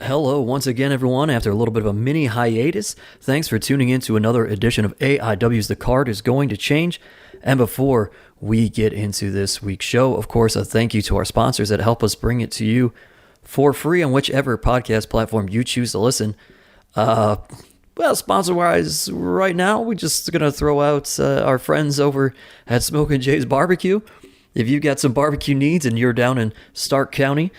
Hello once again, everyone. After a little bit of a mini hiatus, thanks for tuning in to another edition of AIW's The Card is Going to Change. And before we get into this week's show, of course, a thank you to our sponsors that help us bring it to you for free on whichever podcast platform you choose to listen. Well, sponsor-wise, right now, we're just going to throw out our friends over at Smokin' Jay's Barbecue. If you've got some barbecue needs and you're down in Stark County,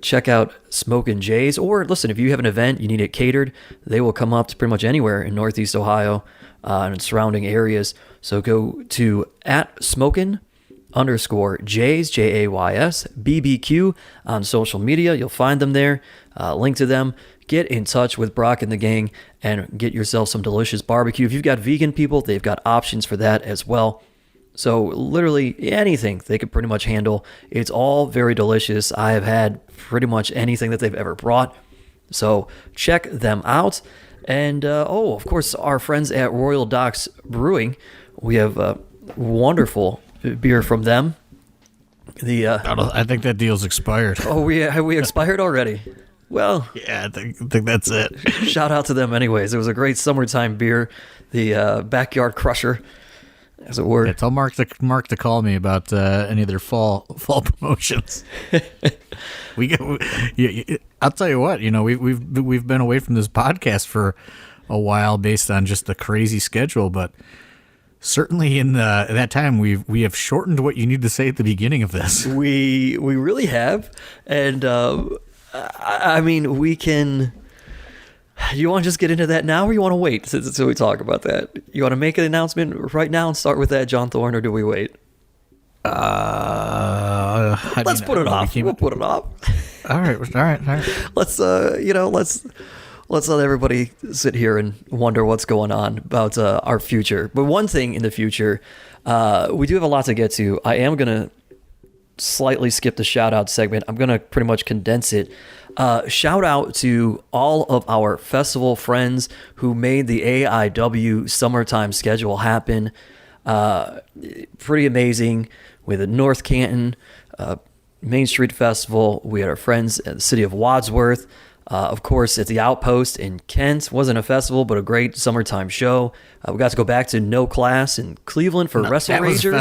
check out Smokin' Jay's. Or listen, if you have an event, you need it catered, they will come up to pretty much anywhere in Northeast Ohio and surrounding areas. So go to @smokin_Jays, Jays, BBQ on social media. You'll find them there. Link to them. Get in touch with Brock and the gang and get yourself some delicious barbecue. If you've got vegan people, they've got options for that as well. So literally anything they could pretty much handle. It's all very delicious. I have had pretty much anything that they've ever brought. So check them out. And, of course, our friends at Royal Docks Brewing. We have a wonderful beer from them. I think that deal's expired. Oh, have we expired already? Well, yeah, I think that's it. Shout out to them anyways. It was a great summertime beer, the Backyard Crusher, as it were. Yeah, tell Mark to call me about any of their fall promotions. I'll tell you what, we've been away from this podcast for a while based on just the crazy schedule, but certainly in that time we have shortened what you need to say at the beginning of this. We really have, and I mean we can. You want to just get into that now, or you want to wait until we talk about that? You want to make an announcement right now and start with that, John Thorne, or do we wait? Let's put it off. We'll put it off. All right. Let's let everybody sit here and wonder what's going on about our future. But one thing in the future, we do have a lot to get to. I am gonna slightly skip the shout out segment. I'm gonna pretty much condense it. Shout out to all of our festival friends who made the AIW summertime schedule happen. Pretty amazing. With the North Canton Main Street Festival, we had our friends at the city of Wadsworth. Of course, at the Outpost in Kent. Wasn't a festival, but a great summertime show. We got to go back to No Class in Cleveland for Wrestle Rager.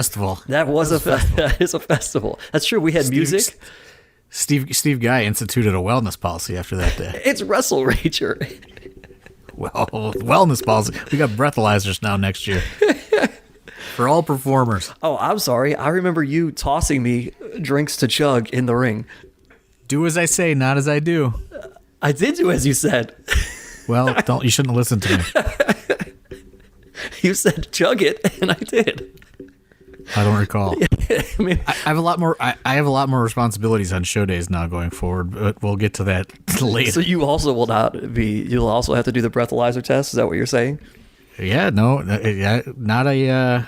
That was a festival. That is a festival. That's true. We had music. Steve Guy instituted a wellness policy after that day. It's Wrestle Rager. Well, wellness policy. We got breathalyzers now next year. For all performers. Oh, I'm sorry. I remember you tossing me drinks to chug in the ring. Do as I say, not as I do. I did do as you said. Well, you shouldn't listen to me. You said chug it, and I did. I don't recall. I mean, I have a lot more. I have a lot more responsibilities on show days now going forward, but we'll get to that later. So you also will not be. You'll also have to do the breathalyzer test. Is that what you're saying? Yeah. No. Not a.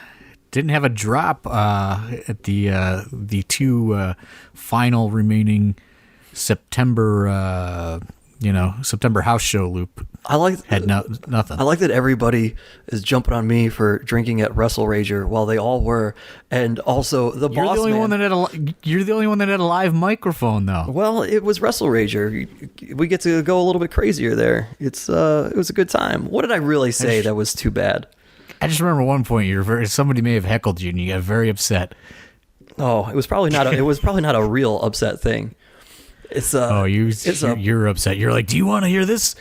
Didn't have a drop at the two final remaining September. September house show loop. Nothing. I like that everybody is jumping on me for drinking at Wrestle Rager while they all were, and also the boss man. You're the only one that had a live microphone, though. Well, it was Wrestle Rager. We get to go a little bit crazier there. It was a good time. What did I really say that was too bad? I just remember one point somebody may have heckled you and you got very upset. Oh, it was probably not a real upset thing. You're upset. You're like, do you want to hear this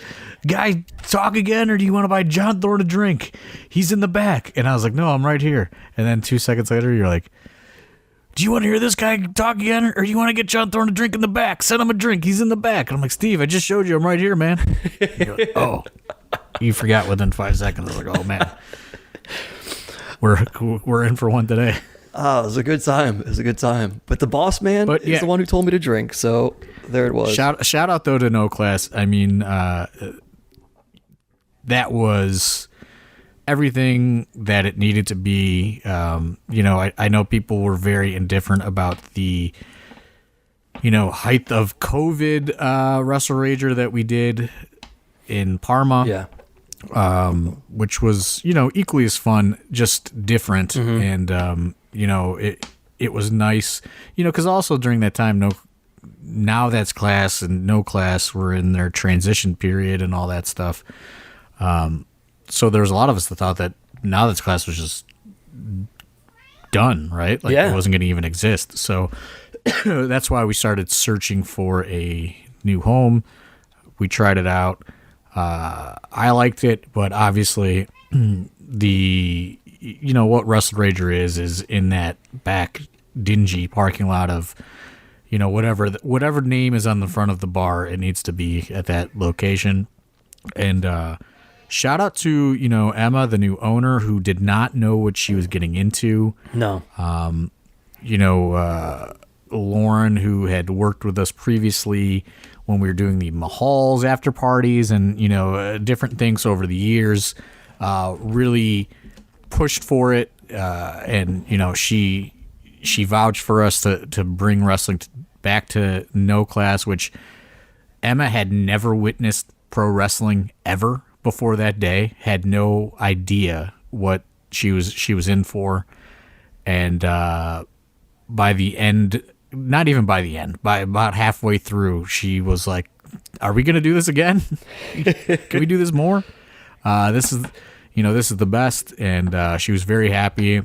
guy talk again, or do you want to buy John Thorne a drink? He's in the back. And I was like, no, I'm right here. And then 2 seconds later, you're like, do you want to hear this guy talk again, or do you want to get John Thorne a drink in the back? Send him a drink. He's in the back. And I'm like, Steve, I just showed you. I'm right here, man. You're like, oh, you forgot within 5 seconds. I was like, oh man, we're in for one today. Oh, it was a good time. But the boss man is the one who told me to drink. So there it was. Shout out, though, to No Class. I mean, that was everything that it needed to be. I know people were very indifferent about the, height of COVID Wrestle Rager that we did in Parma. Yeah. Which was, equally as fun, just different. Mm-hmm. And, it was nice, because also during that time, now that's class and no class were in their transition period and all that stuff. So there was a lot of us that thought that now that's class was just done, right? Like it wasn't going to even exist. So that's why we started searching for a new home. We tried it out. I liked it, but obviously what Wrestle Rager is in that back dingy parking lot of, whatever name is on the front of the bar, it needs to be at that location. And shout out to, Emma, the new owner, who did not know what she was getting into. No. Lauren, who had worked with us previously when we were doing the Mahal's after parties and, different things over the years, really pushed for it. And, she vouched for us to bring wrestling back to no class, which Emma had never witnessed pro wrestling ever before that day, had no idea what she was in for. And by the end, not even by the end, by about halfway through, she was like, "Are we going to do this again? Can we do this more? This is the best." And she was very happy.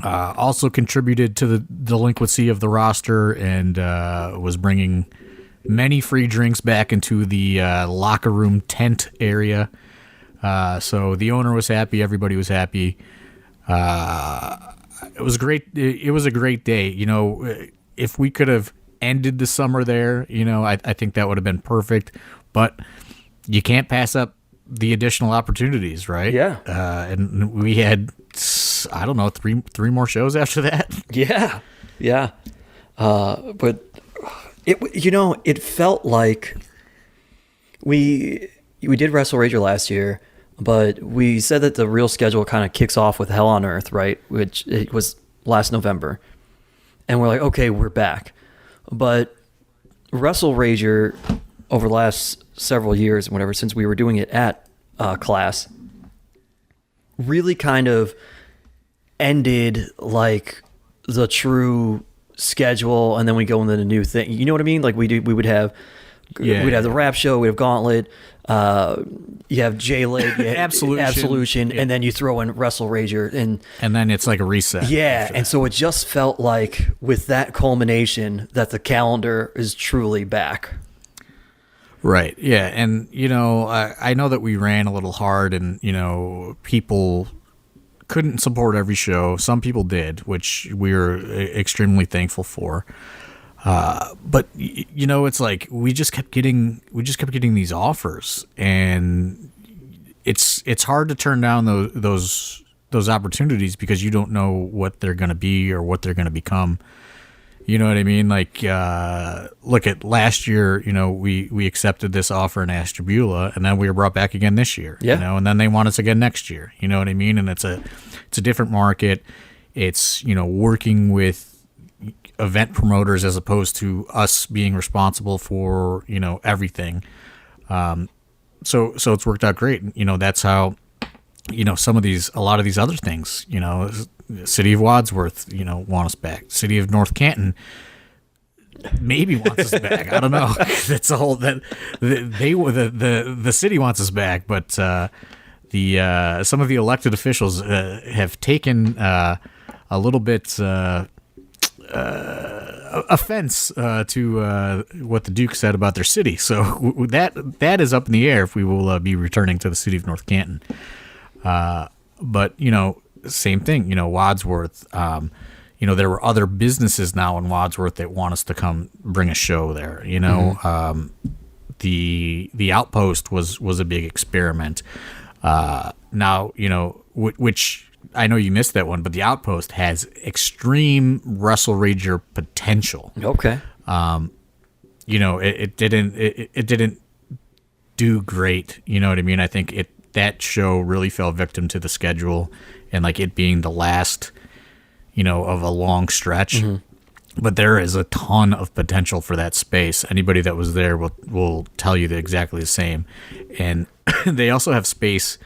Also contributed to the delinquency of the roster and was bringing many free drinks back into the locker room tent area. So the owner was happy. Everybody was happy. It was great. It was a great day. If we could have ended the summer there, I think that would have been perfect. But you can't pass up the additional opportunities, right? Yeah. And we had, I don't know, three more shows after that. Yeah. Yeah. But it felt like we did Wrestle Rager last year, but we said that the real schedule kind of kicks off with Hell on Earth, right? Which it was last November. And we're like, okay, we're back. But Wrestle Rager over the last several years and whatever, since we were doing it at class, really kind of ended like the true schedule, and then we go into the new thing. You know what I mean? Like we'd have the rap show, we'd have Gauntlet, you have J-Lig, Absolution, and then you throw in Wrestle Rager, and then it's like a reset. Yeah, and so it just felt like with that culmination that the calendar is truly back. Right. Yeah, and I know that we ran a little hard, and people couldn't support every show. Some people did, which we were extremely thankful for. But it's like we just kept getting these offers, and it's hard to turn down those opportunities because you don't know what they're going to be or what they're going to become. You know what I mean? Like, look at last year, we accepted this offer in Ashtabula, and then we were brought back again this year, and then they want us again next year. You know what I mean? And it's a different market. It's, working with event promoters as opposed to us being responsible for, everything. So it's worked out great. That's how, a lot of these other things, City of Wadsworth, want us back. City of North Canton maybe wants us back. I don't know. That's a whole that the city wants us back, but some of the elected officials have taken a little bit offense to what the Duke said about their city. So that is up in the air if we will be returning to the City of North Canton. But same thing, Wadsworth, there were other businesses now in Wadsworth that want us to come bring a show there, mm-hmm. The Outpost was a big experiment. Now, which I know you missed that one, but the Outpost has extreme Wrestle Rager potential. Okay. It didn't do great. You know what I mean? I think that show really fell victim to the schedule and like it being the last, of a long stretch. Mm-hmm. But there is a ton of potential for that space. Anybody that was there will tell you exactly the same. And they also have space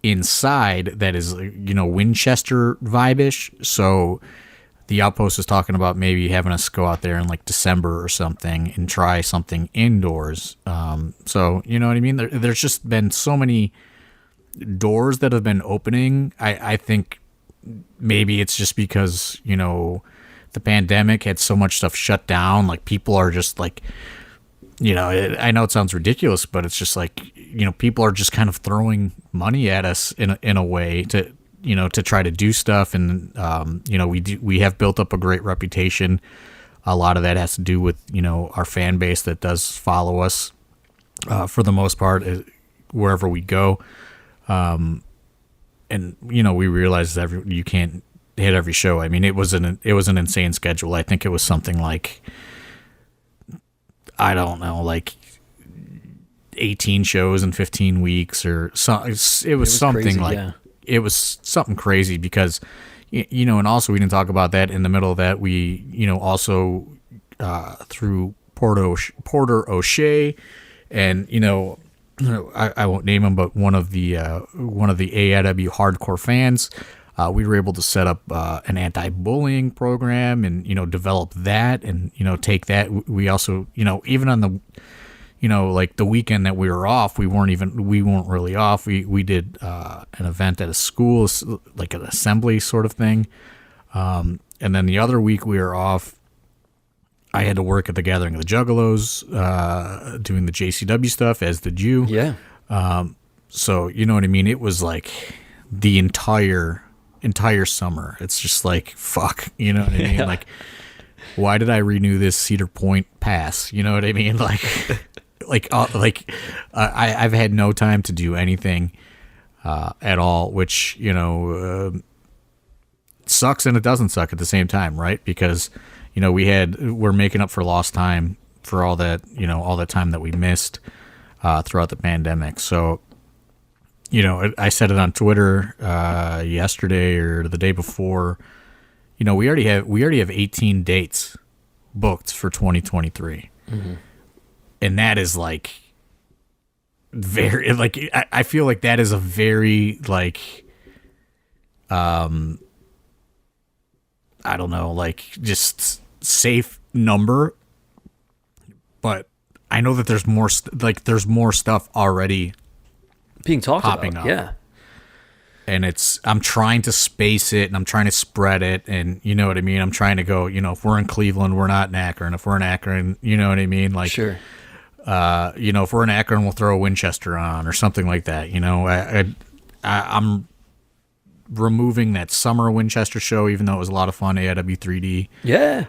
inside that is, Winchester vibe-ish. So the Outpost is talking about maybe having us go out there in like December or something and try something indoors. So you know what I mean? There's just been so many doors that have been opening. I think maybe it's just because, you know, the pandemic had so much stuff shut down. Like people are just like, you know, I know it sounds ridiculous, but it's just like, you know, people are just kind of throwing money at us in a way to, you know, to try to do stuff. And, you know, we have built up a great reputation. A lot of that has to do with, you know, our fan base that does follow us, for the most part, wherever we go. And, you know, we realized that you can't hit every show. I mean, it was an insane schedule. I think it was something like, I don't know, like 18 shows in 15 weeks or so. It was something crazy, like, yeah. It was something crazy because, you know, and also we didn't talk about that in the middle of that. We, you know, also, through Porter O'Shea and, you know, I won't name him, but one of the AIW hardcore fans, we were able to set up an anti-bullying program and, you know, develop that and, you know, take that. We also, you know, even on the, you know, like the weekend that we were off, we weren't really off. We did an event at a school, like an assembly sort of thing. And then the other week we were off, I had to work at the Gathering of the Juggalos, doing the JCW stuff, as did you. Yeah. So, you know what I mean? It was like the entire summer. It's just like, fuck, you know what I mean? Yeah. Like, why did I renew this Cedar Point pass? You know what I mean? I've had no time to do anything at all, which, you know, sucks and it doesn't suck at the same time, right? Because, you know, we're making up for lost time for all that, you know, all the time that we missed throughout the pandemic. So, you know, I said it on Twitter yesterday or the day before. You know, we already have 18 dates booked for 2023, and that is like very like I feel like that is a very like I don't know, like just safe number, but I know that there's more there's more stuff already being talked popping about. Up. Yeah. And I'm trying to space it and I'm trying to spread it. And you know what I mean? I'm trying to go, you know, if we're in Cleveland, we're not in Akron. If we're in Akron, you know what I mean? Like, sure. You know, if we're in Akron, we'll throw a Winchester on or something like that. You know, I'm removing that summer Winchester show, even though it was a lot of fun, AIW 3D. Yeah.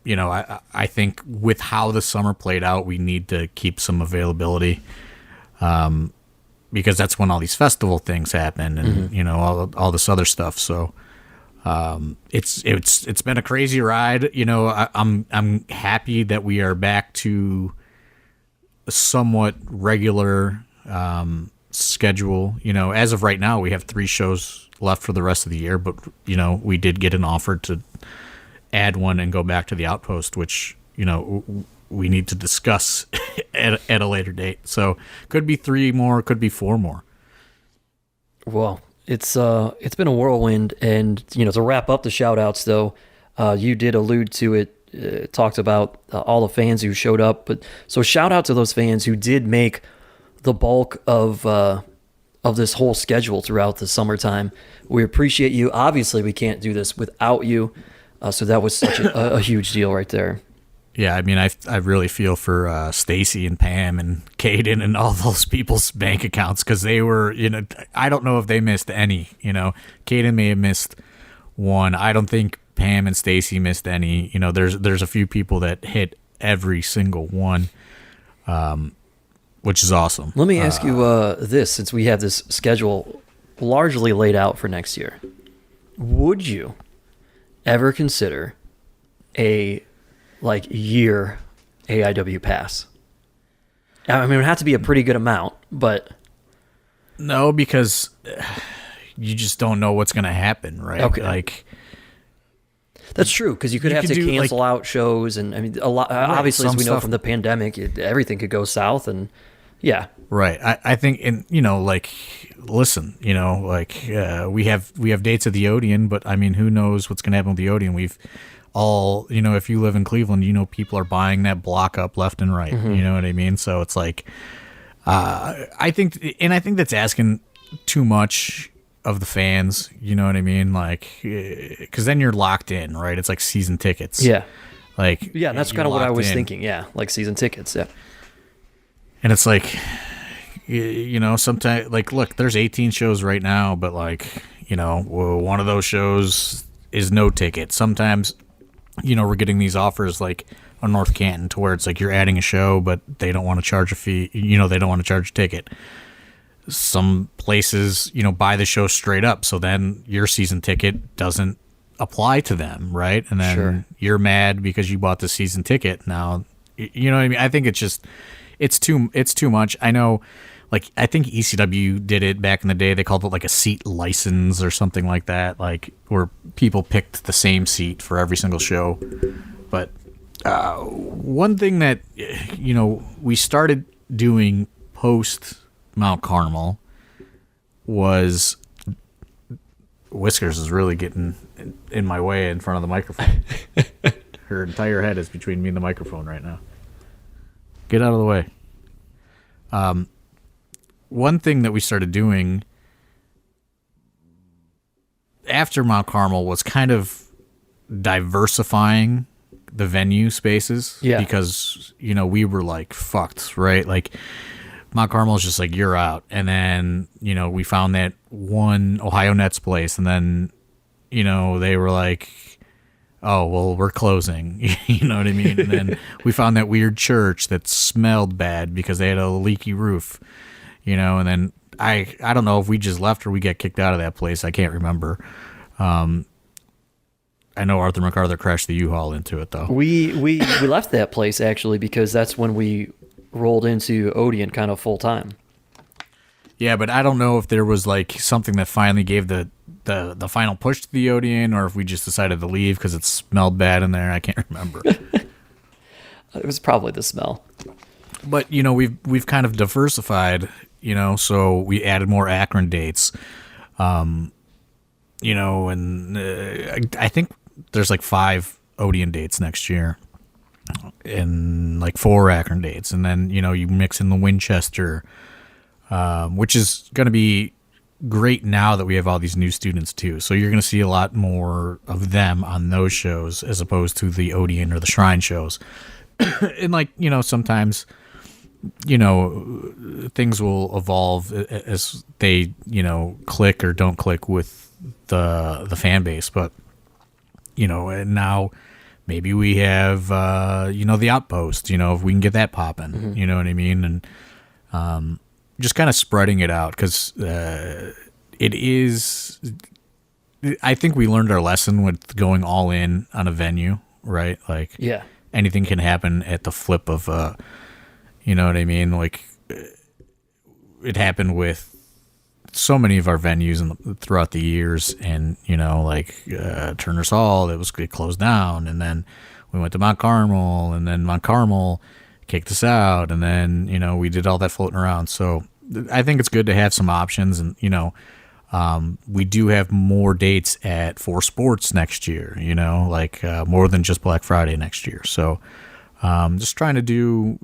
You know, I think with how the summer played out, we need to keep some availability. Because that's when all these festival things happen and, you know, all this other stuff. So, it's been a crazy ride. You know, I'm happy that we are back to a somewhat regular, schedule. You know, as of right now, we have 3 shows left for the rest of the year, but, you know, we did get an offer to add one and go back to the Outpost, which, you know, we need to discuss at a later date. So could be 3 more, could be 4 more. Well, it's been a whirlwind, and, you know, to wrap up the shout outs though, you did allude to it, talked about all the fans who showed up, but so shout out to those fans who did make the bulk of this whole schedule throughout the summertime. We appreciate you. Obviously we can't do this without you. So that was such a huge deal right there. Yeah, I mean, I really feel for Stacy and Pam and Caden and all those people's bank accounts, because they were, you know, I don't know if they missed any. You know, Caden may have missed one. I don't think Pam and Stacy missed any. You know, there's a few people that hit every single one, which is awesome. Let me ask you this, since we have this schedule largely laid out for next year. Would you ever consider a year AIW pass? I mean, it would have to be a pretty good amount, but no, because you just don't know what's going to happen, right? Okay, like that's true, because you could have to cancel out shows, and I mean, a lot. Obviously, as we know from the pandemic, everything could go south, and Yeah. Right. I think, and like, listen, like we have dates at the Odeon, but I mean, who knows what's going to happen with the Odeon? We've all, if you live in Cleveland, people are buying that block up left and right. You know what I mean? So it's like, I think that's asking too much of the fans. You know what I mean? Like, because then you're locked in, right? It's like season tickets. Yeah. Like, yeah, that's kind of what I was thinking. Yeah, like season tickets. Yeah. And it's like, sometimes, like, look, there's 18 shows right now, but like, one of those shows is no ticket. Sometimes, we're getting these offers like on North Canton to where it's like you're adding a show, but they don't want to charge a fee. They don't want to charge a ticket. Some places, buy the show straight up. So then your season ticket doesn't apply to them, right? And then you're mad because you bought the season ticket. Now, you know what I mean? I think it's just, it's too much. I know, like, I think ECW did it back in the day. They called it like a seat license or something like that, like where people picked the same seat for every single show. But one thing that, we started doing post Mount Carmel was Whiskers is really getting in my way in front of the microphone. Her entire head is between me and the microphone right now. Get out of the way. One thing that we started doing after Mount Carmel was kind of diversifying the venue spaces. Yeah. Because, we were like fucked, right? Like Mount Carmel is just like, you're out. And then, we found that one Ohio Nets place, and then, they were like, oh, well, we're closing. You know what I mean? And then we found that weird church that smelled bad because they had a leaky roof, and then I don't know if we just left or we got kicked out of that place. I can't remember. I know Arthur MacArthur crashed the U-Haul into it, though. We left that place, actually, because that's when we rolled into Odeon kind of full time. Yeah, but I don't know if there was like something that finally gave the final push to the Odeon, or if we just decided to leave because it smelled bad in there. I can't remember. It was probably the smell. But we've kind of diversified. So we added more Akron dates. And I think there's like 5 Odeon dates next year, and like 4 Akron dates, and then you mix in the Winchester, which is going to be great now that we have all these new students too. So you're going to see a lot more of them on those shows as opposed to the Odeon or the Shrine shows. And like, sometimes, things will evolve as they, click or don't click with the fan base. But, and now maybe we have, the Outpost, if we can get that popping, you know what I mean? And, just kind of spreading it out, because it is, I think we learned our lesson with going all in on a venue, right? Like, yeah, anything can happen at the flip of, you know what I mean? Like, it happened with so many of our venues throughout the years, and, like Turner's Hall, it closed down, and then we went to Mount Carmel, and then Mount Carmel kicked us out, and then we did all that floating around. So I think it's good to have some options, and we do have more dates at 4 Sports next year, like more than just Black Friday next year. So just trying to do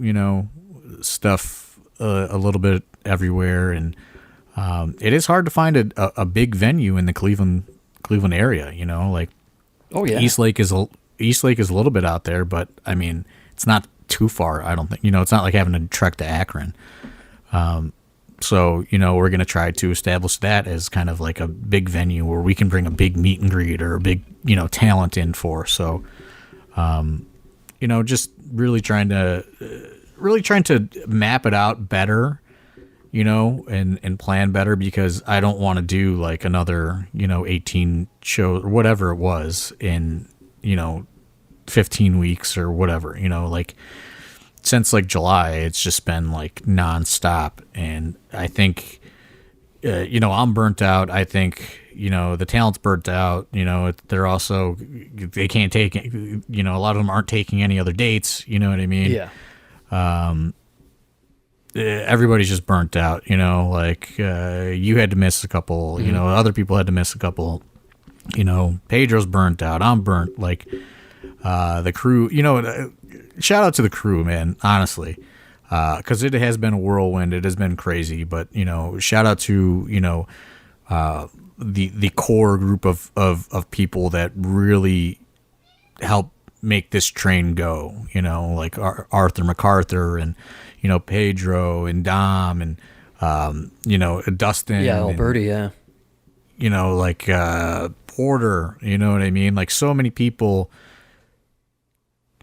stuff a little bit everywhere, and it is hard to find a big venue in the Cleveland area. Like, oh yeah, East Lake is a little bit out there, but I mean it's not too far. I don't think, it's not like having to trek to Akron. So, we're going to try to establish that as kind of like a big venue where we can bring a big meet and greet or a big, talent in for. So, just really trying to map it out better, and plan better, because I don't want to do like another, 18 shows or whatever it was in, 15 weeks or whatever, like since like July, it's just been like nonstop. And I think, I'm burnt out. I think, the talent's burnt out, they're also, they can't take, a lot of them aren't taking any other dates. You know what I mean? Yeah. everybody's just burnt out, you know, like you had to miss a couple, you know, other people had to miss a couple, you know, Pedro's burnt out. I'm burnt. Like the crew, you know, shout out to the crew, man, honestly, because it has been a whirlwind. It has been crazy, but, you know, shout out to, you know, the core group of people that really help make this train go, you know, like Arthur MacArthur and, you know, Pedro and Dom and, you know, Dustin. Yeah, Alberti, yeah. You know, like Porter, you know what I mean? Like so many people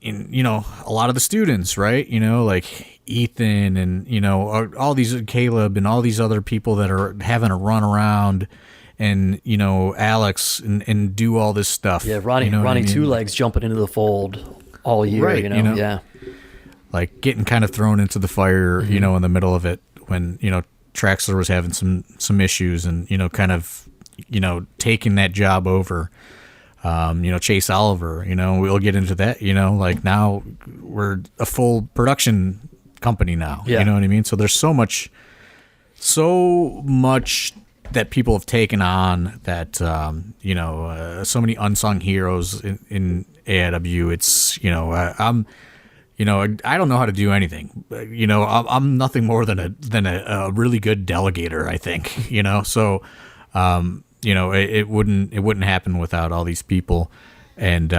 in, you know, a lot of the students, right? You know, like Ethan and, you know, all these, Caleb and all these other people that are having to run around and, you know, Alex and do all this stuff. Yeah, Ronnie, you know Ronnie I mean? Two Legs jumping into the fold all year, Right, you know? Yeah. Like getting kind of thrown into the fire, you know, in the middle of it when, you know, Traxler was having some issues and, you know, kind of, you know, taking that job over. You know, Chase Oliver, you know, we'll get into that, you know, like now we're a full production company now, you know what I mean? So there's so much that people have taken on that, you know, so many unsung heroes in AIW. It's, you know, you know, I don't know how to do anything. You know, I'm nothing more than a really good delegator, I think. You know, so you know, it wouldn't happen without all these people, and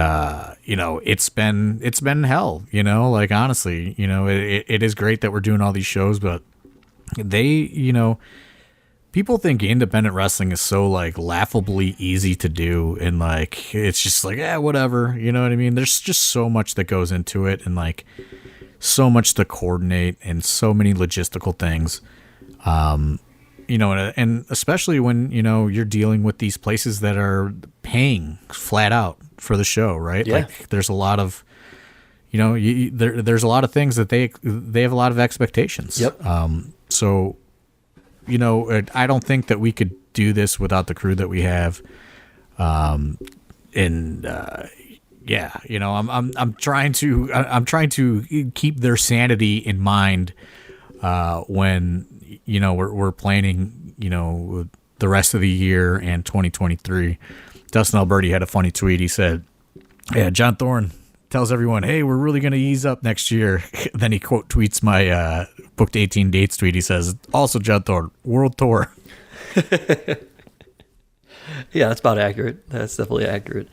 you know, it's been hell. You know, like honestly, you know, it is great that we're doing all these shows, but you know, people think independent wrestling is so like laughably easy to do, and like it's just like whatever, you know what I mean? There's just so much that goes into it, and like so much to coordinate, and so many logistical things. You know, and especially when, you know, you're dealing with these places that are paying flat out for the show, right? Yeah. Like there's a lot of, you know, there's a lot of things that they have a lot of expectations. Yep. So, you know, I don't think that we could do this without the crew that we have. Yeah, you know, I'm trying to keep their sanity in mind when, you know, we're planning, you know, the rest of the year and 2023. Dustin Alberti had a funny tweet. He said, "Yeah, John Thorne tells everyone, hey, we're really going to ease up next year." Then he quote tweets my booked 18 dates tweet. He says, "Also, John Thorne, world tour." Yeah, that's about accurate. That's definitely accurate.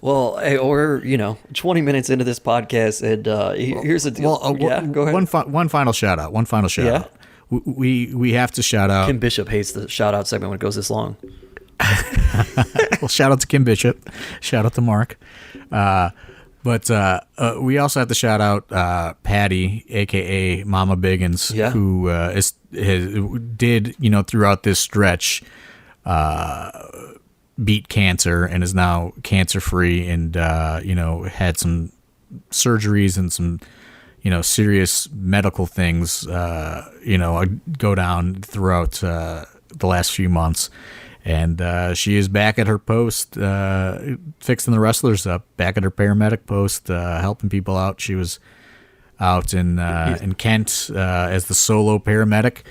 Well, hey, we're, you know, 20 minutes into this podcast, and here's the deal. Go ahead. One final shout out. Yeah? We have to shout out. Kim Bishop hates the shout out segment when it goes this long. Well, shout out to Kim Bishop. Shout out to Mark. But we also have to shout out Patty, a.k.a. Mama Biggins, who did, you know, throughout this stretch, beat cancer and is now cancer-free, and, you know, had some surgeries and some, you know, serious medical things, you know, go down throughout the last few months. And she is back at her post, fixing the wrestlers up, back at her paramedic post, helping people out. She was out in Kent as the solo paramedic,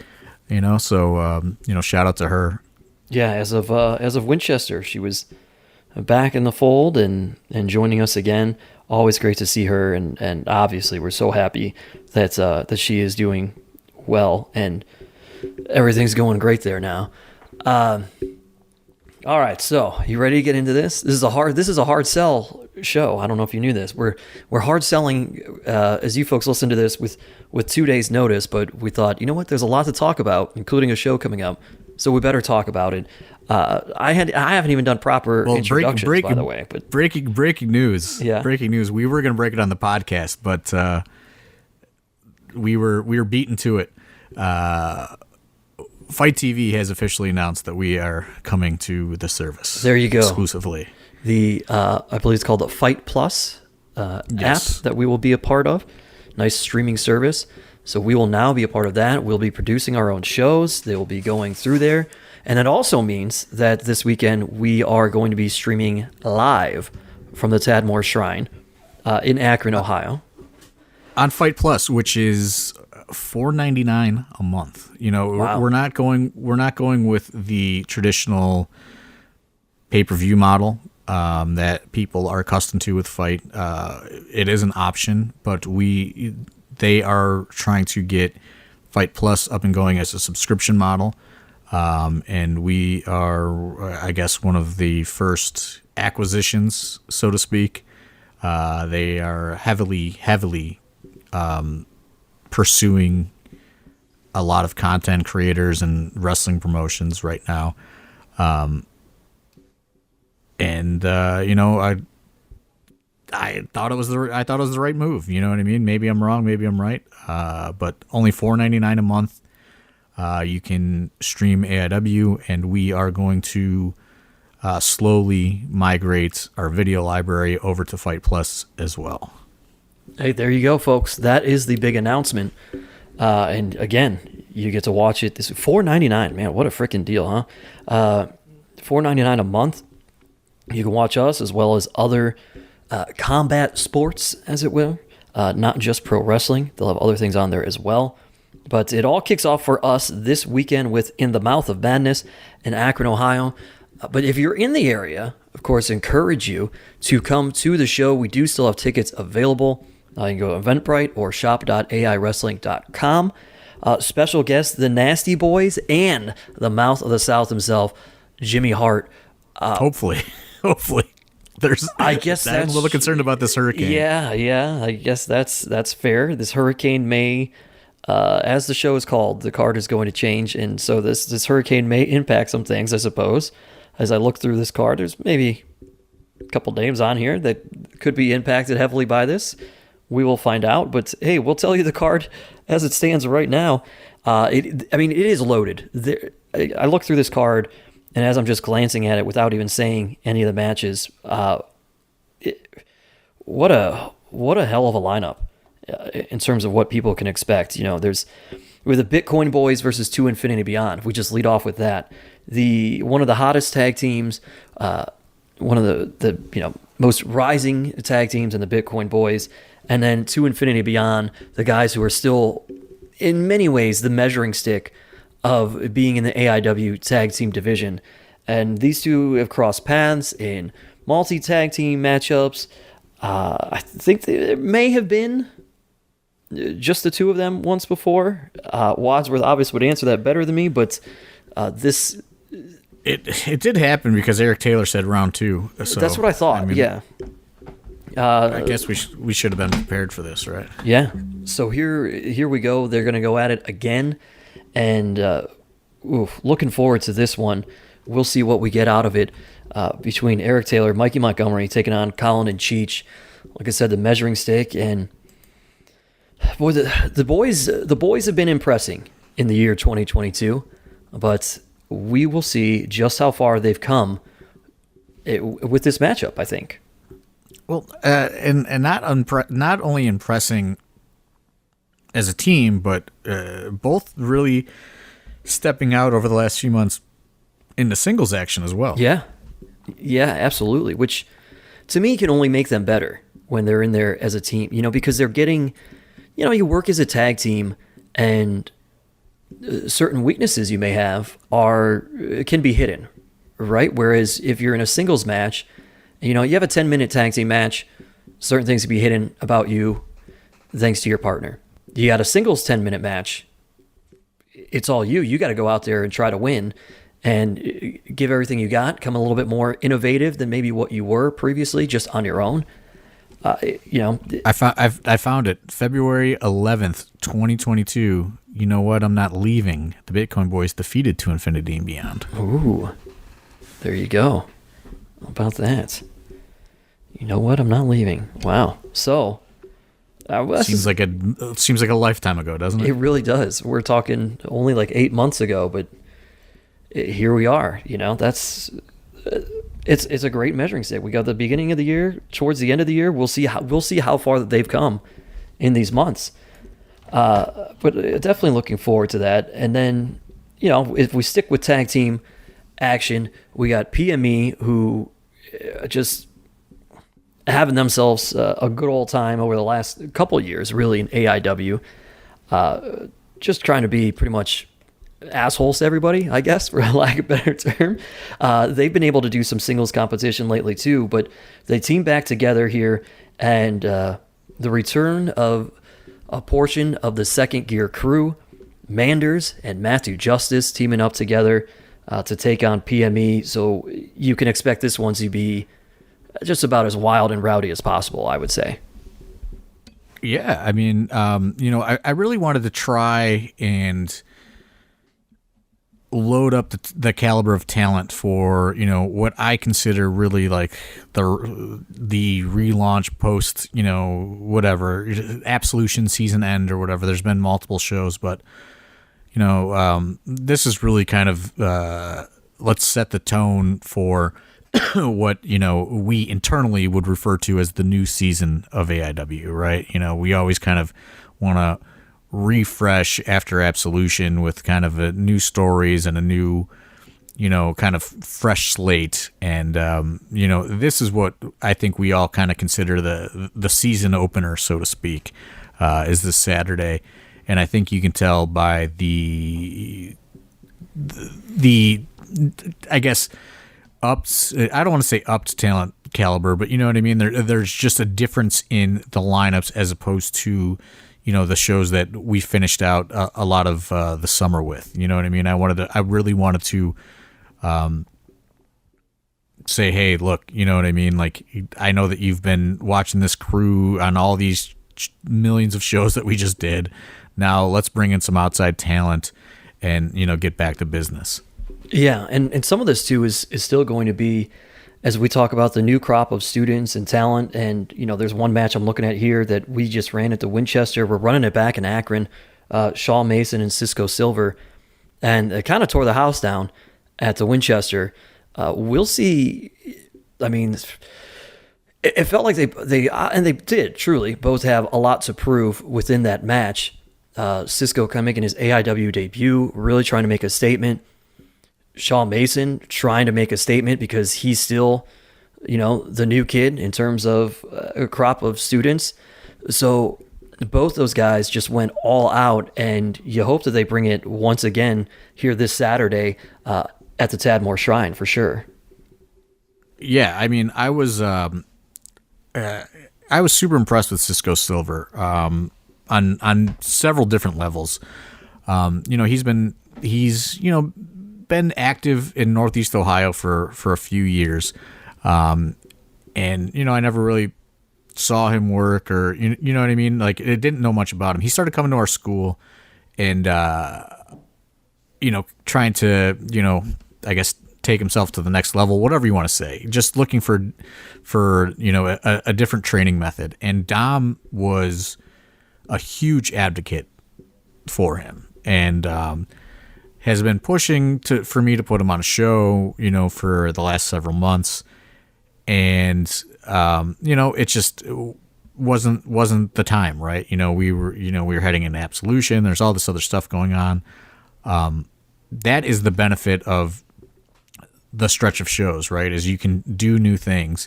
you know, so, you know, shout out to her. Yeah, as of Winchester, she was back in the fold and joining us again. Always great to see her, and obviously we're so happy that she is doing well and everything's going great there now. All right, so you ready to get into this? This is a hard sell show. I don't know if you knew this. We're hard selling as you folks listen to this with 2 days notice, but we thought, you know what? There's a lot to talk about, including a show coming up, so we better talk about it. I haven't even done proper introductions, by the way. But breaking news. Yeah. Breaking news. We were going to break it on the podcast, but we were beaten to it. Fite TV has officially announced that we are coming to the service. There you go. Exclusively. I believe it's called the Fite Plus app that we will be a part of. Nice streaming service. So we will now be a part of that. We'll be producing our own shows. They will be going through there. And it also means that this weekend we are going to be streaming live from the Tadmor Shrine in Akron, Ohio. On Fite Plus, which is $4.99 a month. You know, Wow. we're not going with the traditional pay-per-view model that people are accustomed to with Fite. It is an option, but they are trying to get Fite Plus up and going as a subscription model. And we are, I guess, one of the first acquisitions, so to speak. They are heavily pursuing a lot of content creators and wrestling promotions right now. You know, I thought it was the right move. You know what I mean? Maybe I'm wrong, maybe I'm right. But only $4.99 a month. You can stream AIW, and we are going to slowly migrate our video library over to Fite Plus as well. Hey, there you go, folks. That is the big announcement. And again, you get to watch it. This $4.99, man, what a freaking deal, huh? $4.99 a month. You can watch us as well as other combat sports, as it will. Not just pro wrestling. They'll have other things on there as well. But it all kicks off for us this weekend with In the Mouth of Madness in Akron, Ohio. But if you're in the area, of course, encourage you to come to the show. We do still have tickets available. You can go to Eventbrite or shop.aiwrestling.com. Special guests, the Nasty Boys and the Mouth of the South himself, Jimmy Hart. Hopefully. I guess I'm a little concerned about this hurricane. Yeah. I guess that's fair. This hurricane may, as the show is called, the card is going to change, and so this hurricane may impact some things, I suppose. As I look through this card, there's maybe a couple names on here that could be impacted heavily by this. We will find out, but hey, we'll tell you the card as it stands right now. It is loaded. I look through this card, and as I'm just glancing at it without even saying any of the matches, what a hell of a lineup in terms of what people can expect. You know, with the Bitcoin Boys versus 2 Infinity Beyond. We just lead off with that. One of the hottest tag teams, one of the most rising tag teams in the Bitcoin Boys, and then 2 Infinity Beyond, the guys who are still, in many ways, the measuring stick of being in the AIW tag team division. And these two have crossed paths in multi-tag team matchups. I think there may have been just the two of them once before. Wadsworth obviously would answer that better than me, but this... It did happen because Eric Taylor said round 2. So, that's what I thought, yeah. I guess we should have been prepared for this, right? Yeah. So here we go. They're going to go at it again. And looking forward to this one. We'll see what we get out of it between Eric Taylor, Mikey Montgomery taking on Colin and Cheech. Like I said, the measuring stick. And boy, the boys have been impressing in the year 2022. But we will see just how far they've come with this matchup, I think. Well, and not only impressing as a team, but both really stepping out over the last few months into singles action as well. Yeah, absolutely. Which, to me, can only make them better when they're in there as a team. You know, because they're getting, you work as a tag team, and certain weaknesses you may have can be hidden, right? Whereas if you're in a singles match, you have a 10-minute tag team match, certain things can be hidden about you thanks to your partner. You got a singles 10-minute match, it's all you. You got to go out there and try to win and give everything you got, come a little bit more innovative than maybe what you were previously just on your own. I found it February 11th, 2022. You know what? I'm not leaving. The Bitcoin Boys defeated 2 Infinity and Beyond. Ooh, there you go. How about that? You know what? I'm not leaving. Wow. So seems like a lifetime ago, doesn't it? It really does. We're talking only like 8 months ago, but here we are. That's it's a great measuring stick. We got the beginning of the year, towards the end of the year. We'll see how far that they've come in these months. But definitely looking forward to that. And then, if we stick with tag team action, we got PME, who just having themselves a good old time over the last couple of years, really, in AIW. just trying to be pretty much assholes to everybody, I guess, for lack of a better term. They've been able to do some singles competition lately too, but they team back together here, and the return of a portion of the Second Gear crew, Manders and Matthew Justice teaming up together to take on PME. So you can expect this one to be just about as wild and rowdy as possible, I would say. Yeah, I mean, I really wanted to try and load up the caliber of talent for, what I consider really like the relaunch post, whatever, Absolution season end or whatever. There's been multiple shows, but, this is really kind of, let's set the tone for what, we internally would refer to as the new season of AIW, right? We always kind of want to refresh after Absolution with kind of a new stories and a new, kind of fresh slate. And, this is what I think we all kind of consider the season opener, so to speak, is this Saturday. And I think you can tell by the I guess, upped, I don't want to say upped talent caliber, but you know what I mean? There's just a difference in the lineups as opposed to, the shows that we finished out a lot of the summer with. You know what I mean? I really wanted to say, hey, look, you know what I mean? Like, I know that you've been watching this crew on all these millions of shows that we just did. Now let's bring in some outside talent and, get back to business. Yeah, and some of this too is still going to be, as we talk about the new crop of students and talent, and there's one match I'm looking at here that we just ran at the Winchester. We're running it back in Akron, Shaw Mason and Cisco Silver, and it kind of tore the house down at the Winchester. We'll see. I mean, it felt like they did truly both have a lot to prove within that match. Cisco kind of making his AIW debut, really trying to make a statement. Shaw Mason trying to make a statement because he's still, the new kid in terms of a crop of students. So both those guys just went all out, and you hope that they bring it once again here this Saturday at the Tadmore Shrine for sure. Yeah, I mean, I was super impressed with Cisco Silver on several different levels. He's been active in Northeast Ohio for a few years. And, I never really saw him work or, you know what I mean? Like, I didn't know much about him. He started coming to our school and, trying to, I guess, take himself to the next level, whatever you want to say, just looking for, a different training method. And Dom was a huge advocate for him. And, has been pushing for me to put him on a show, for the last several months. And, it just wasn't the time, right? We were heading into Absolution. There's all this other stuff going on. That is the benefit of the stretch of shows, right? Is you can do new things.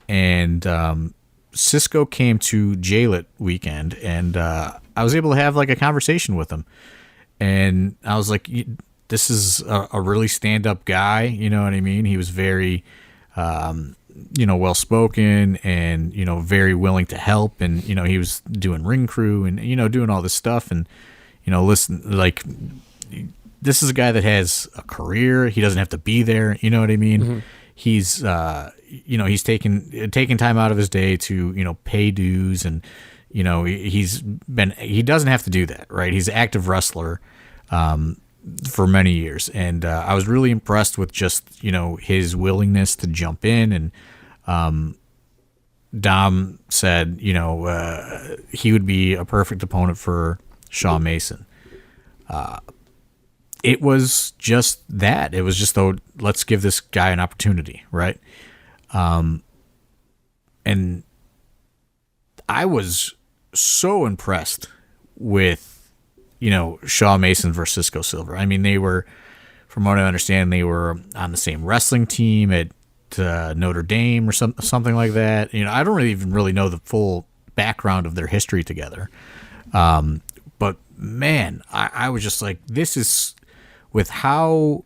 And, Cisco came to Jaylit weekend, and, I was able to have like a conversation with him. And I was like, this is a really stand-up guy, you know what I mean? He was very, well-spoken and, very willing to help. And, he was doing ring crew and, doing all this stuff. And, listen, like, this is a guy that has a career. He doesn't have to be there, you know what I mean? Mm-hmm. He's, he's taking time out of his day to, pay dues and, he doesn't have to do that, right? He's an active wrestler for many years. And I was really impressed with just, his willingness to jump in. And Dom said, he would be a perfect opponent for Shaw Mason. It was just that. It was just, though, let's give this guy an opportunity, right? And I was so impressed with, Shaw Mason versus Cisco Silver. I mean, they were, from what I understand, they were on the same wrestling team at Notre Dame or something like that. I don't even really know the full background of their history together. But man, I was just like, this is, with how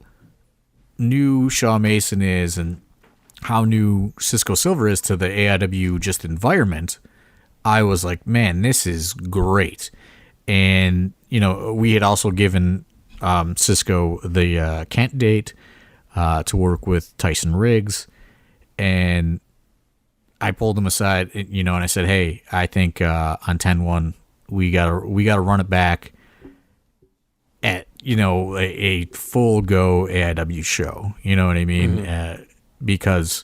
new Shaw Mason is and how new Cisco Silver is to the AIW just environment, I was like, man, this is great. And, we had also given Cisco the Kent date to work with Tyson Riggs. And I pulled him aside, and I said, hey, I think on 10-1, we gotta run it back at, a full go AIW show. You know what I mean? Mm-hmm. Because,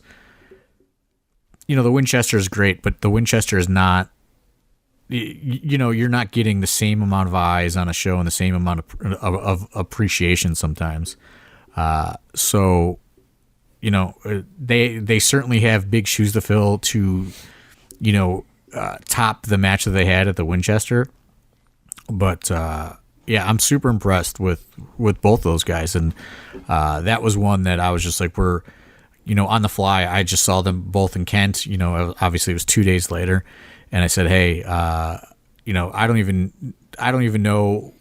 the Winchester is great, but the Winchester is not, you're not getting the same amount of eyes on a show and the same amount of appreciation sometimes. So, they certainly have big shoes to fill to, top the match that they had at the Winchester. But, yeah, I'm super impressed with both those guys. And that was one that I was just like, on the fly. I just saw them both in Kent. Obviously it was 2 days later. And I said, hey, I don't even know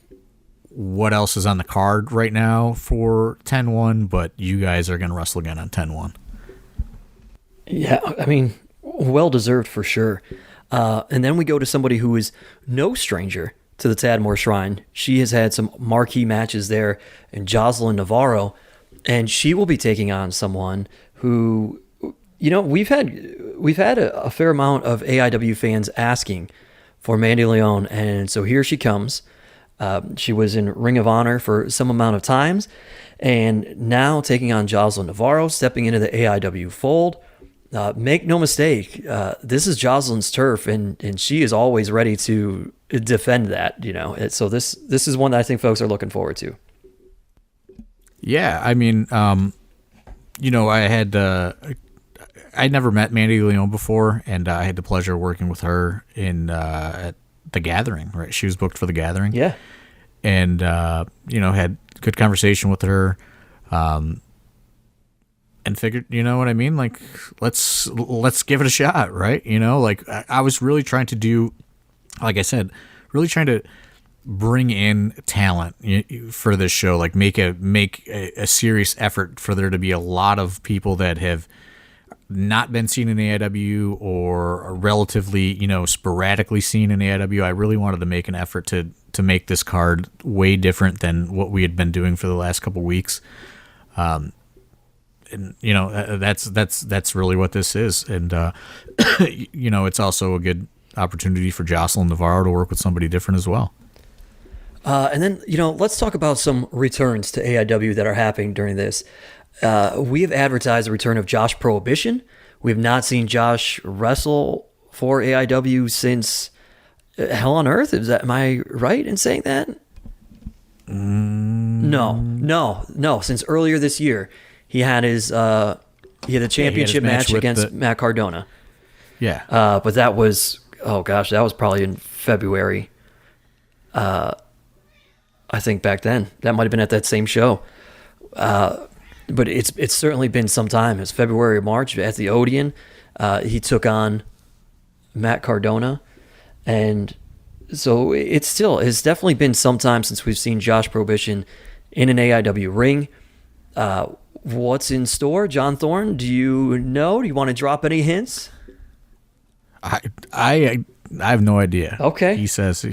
what else is on the card right now for 10-1, but you guys are going to wrestle again on 10-1. Yeah, I mean, well-deserved for sure. And then we go to somebody who is no stranger to the Tadmore Shrine. She has had some marquee matches there, and Jocelyn Navarro, and she will be taking on someone who, we've had a fair amount of AIW fans asking for Mandy Leon, and so here she comes. She was in Ring of Honor for some amount of times, and now taking on Jocelyn Navarro, stepping into the AIW fold. Make no mistake, this is Jocelyn's turf, and she is always ready to defend that. So this is one that I think folks are looking forward to. Yeah, I mean, I'd never met Mandy Leon before, and I had the pleasure of working with her at The Gathering, right? She was booked for The Gathering. Yeah. And, had good conversation with her, and figured, you know what I mean? Like, let's give it a shot, right? I was really trying to do, like I said, really trying to bring in talent for this show, like make a serious effort for there to be a lot of people that have not been seen in AIW or are relatively, sporadically seen in AIW. I really wanted to make an effort to make this card way different than what we had been doing for the last couple weeks. And that's really what this is. And, it's also a good opportunity for Jocelyn Navarro to work with somebody different as well. And then, let's talk about some returns to AIW that are happening during this. We have advertised the return of Josh Prohibition. We have not seen Josh wrestle for AIW since Hell on Earth. Am I right in saying that? No. Since earlier this year, he had a championship match against Matt Cardona. Yeah. But that was, that was probably in February. I think back then that might have been at that same show. But it's certainly been some time. It's February or March at the Odeon. He took on Matt Cardona, and so it's definitely been some time since we've seen Josh Prohibition in an AIW ring. What's in store, John Thorne? Do you know? Do you want to drop any hints? I have no idea. Okay. He says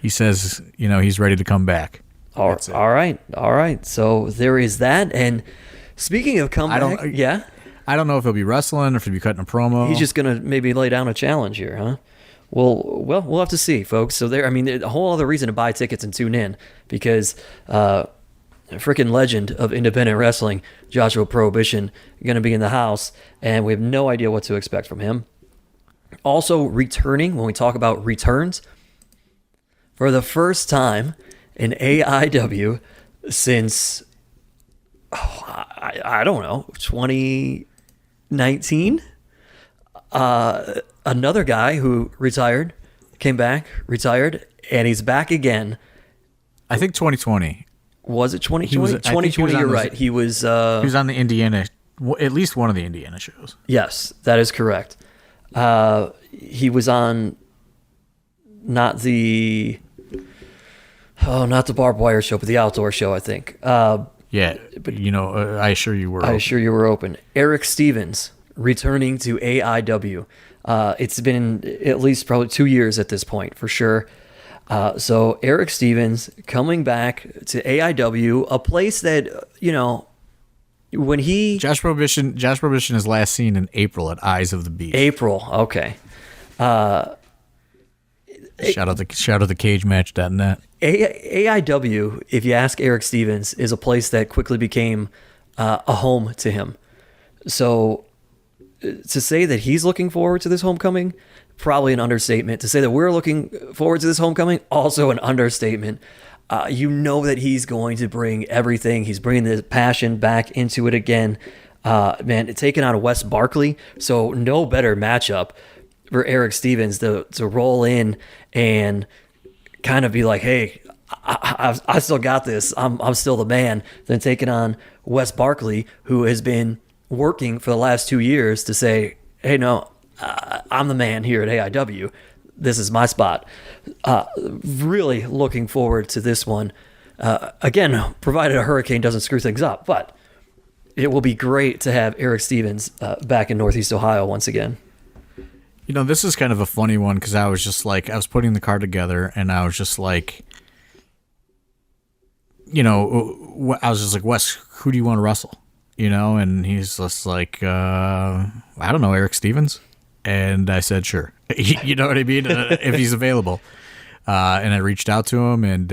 he's ready to come back. All right. So there is that. And speaking of comeback, I don't know if he'll be wrestling or if he'll be cutting a promo. He's just gonna maybe lay down a challenge here, huh? Well, we'll have to see, folks. So a whole other reason to buy tickets and tune in, because a freaking legend of independent wrestling, Joshua Prohibition, going to be in the house, and we have no idea what to expect from him. Also returning, when we talk about returns, for the first time in AIW since, I don't know, 2019? Another guy who retired, came back, retired, and he's back again. I think 2020. Was it 2020? 2020, you're right. He was on the Indiana, at least one of the Indiana shows. Yes, that is correct. He was on not the Oh, not the barbed wire show, but the outdoor show, I think. Yeah, but I assure you were. I assure you were open. Eric Stevens returning to AIW. It's been at least probably 2 years at this point, for sure. So Eric Stevens coming back to AIW, a place that, when he... Josh Prohibition is last seen in April at Eyes of the Beast. April, okay. Shout out to cagematch.net. AIW, if you ask Eric Stevens, is a place that quickly became a home to him. So to say that he's looking forward to this homecoming, probably an understatement. To say that we're looking forward to this homecoming, also an understatement. That he's going to bring everything. He's bringing the passion back into it again. Taking on Wes Barkley, so no better matchup for Eric Stevens to roll in and kind of be like, hey, I still got this. I'm still the man. Than taking on Wes Barkley, who has been working for the last 2 years to say, hey, no, I'm the man here at AIW. This is my spot. Really looking forward to this one. Again, provided a hurricane doesn't screw things up, but it will be great to have Eric Stevens back in Northeast Ohio once again. This is kind of a funny one because I was just like, I was putting the card together and I was just like, Wes, who do you want to wrestle? And he's just like, I don't know, Eric Stevens. And I said, sure. You know what I mean? If he's available. And I reached out to him and,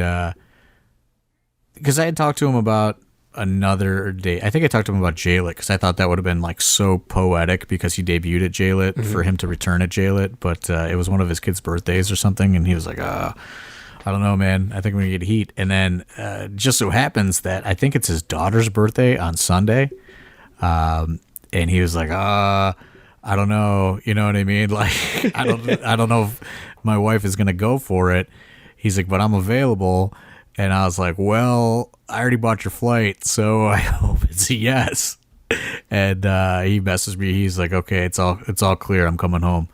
because I had talked to him about another day. I think I talked to him about J-Lit because I thought that would have been like so poetic because he debuted at J-Lit for him to return at J-Lit, but it was one of his kids' birthdays or something, and he was like, I don't know, man. I think I'm going to get heat. And then just so happens that I think it's his daughter's birthday on Sunday, and he was like, I don't know. You know what I mean? Like, I don't know if my wife is going to go for it. He's like, but I'm available. And I was like, well, I already bought your flight, so I hope it's a yes. And he messaged me. He's like, okay, it's all clear. I'm coming home.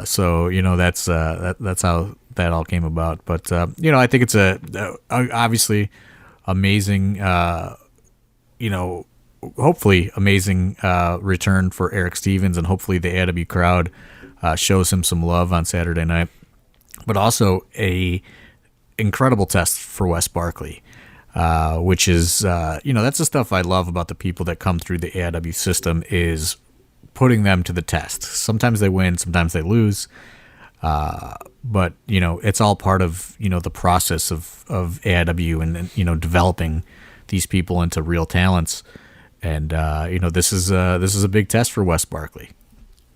So that's how that all came about. But I think it's obviously amazing. Hopefully amazing return for Eric Stevens, and hopefully the AIW crowd shows him some love on Saturday night. But also a incredible test for Wes Barkley, which is, that's the stuff I love about the people that come through the AIW system, is putting them to the test. Sometimes they win, sometimes they lose, but it's all part of the process of AIW and developing these people into real talents. And this is a big test for Wes Barkley.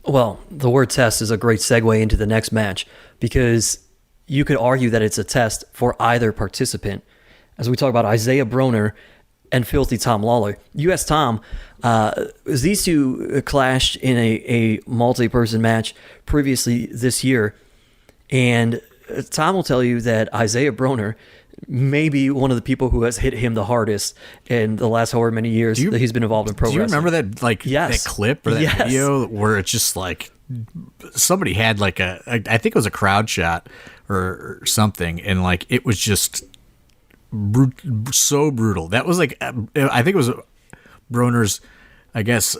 Well, the word test is a great segue into the next match, because you could argue that it's a test for either participant. As we talk about Isaiah Broner and Filthy Tom Lawler. You asked Tom, these two clashed in a multi-person match previously this year, and Tom will tell you that Isaiah Broner may be one of the people who has hit him the hardest in the last however many years that he's been involved in pro wrestling. Do you remember that that clip or that video where it's just like somebody had like I think it was a crowd shot or something, and like it was just so brutal. That was like, I think it was Broner's, I guess,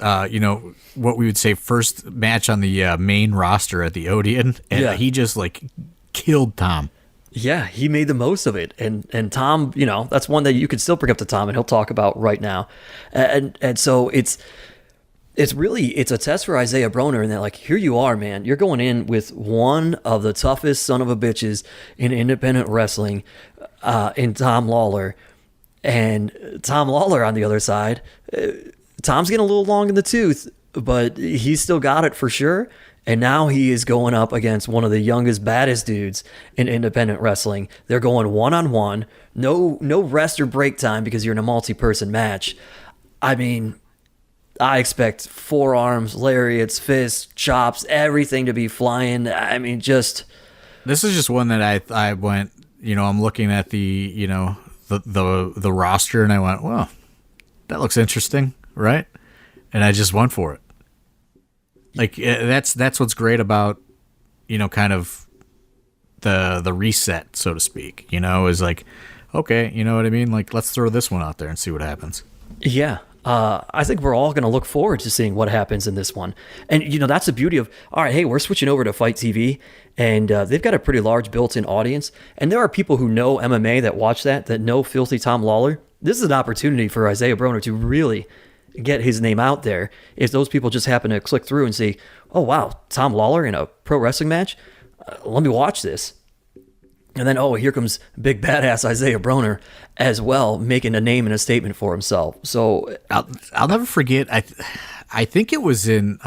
what we would say first match on the main roster at the Odeon, and he just like killed Tom. Yeah, he made the most of it, and Tom, that's one that you could still bring up to Tom, and he'll talk about right now, and so it's a test for Isaiah Broner, in that, like, here you are, man, you're going in with one of the toughest son of a bitches in independent wrestling, in Tom Lawler, and Tom Lawler on the other side, Tom's getting a little long in the tooth, but he's still got it for sure. And now he is going up against one of the youngest, baddest dudes in independent wrestling. They're going one-on-one. No rest or break time because you're in a multi-person match. I mean, I expect forearms, lariats, fists, chops, everything to be flying. I mean, just... This is just one that I went, I'm looking at the roster, and I went, well, that looks interesting, right? And I just went for it. Like, that's what's great about, kind of the reset, so to speak. You know, is like, okay, you know what I mean? Like, let's throw this one out there and see what happens. Yeah. I think we're all going to look forward to seeing what happens in this one. And, you know, that's the beauty of, all right, hey, we're switching over to Fite TV, and they've got a pretty large built-in audience. And there are people who know MMA that watch that know Filthy Tom Lawler. This is an opportunity for Isaiah Broner to really get his name out there. If those people just happen to click through and say, oh, wow, Tom Lawler in a pro wrestling match? Let me watch this. And then, oh, here comes big badass Isaiah Broner as well, making a name and a statement for himself. So I'll never forget. I think it was in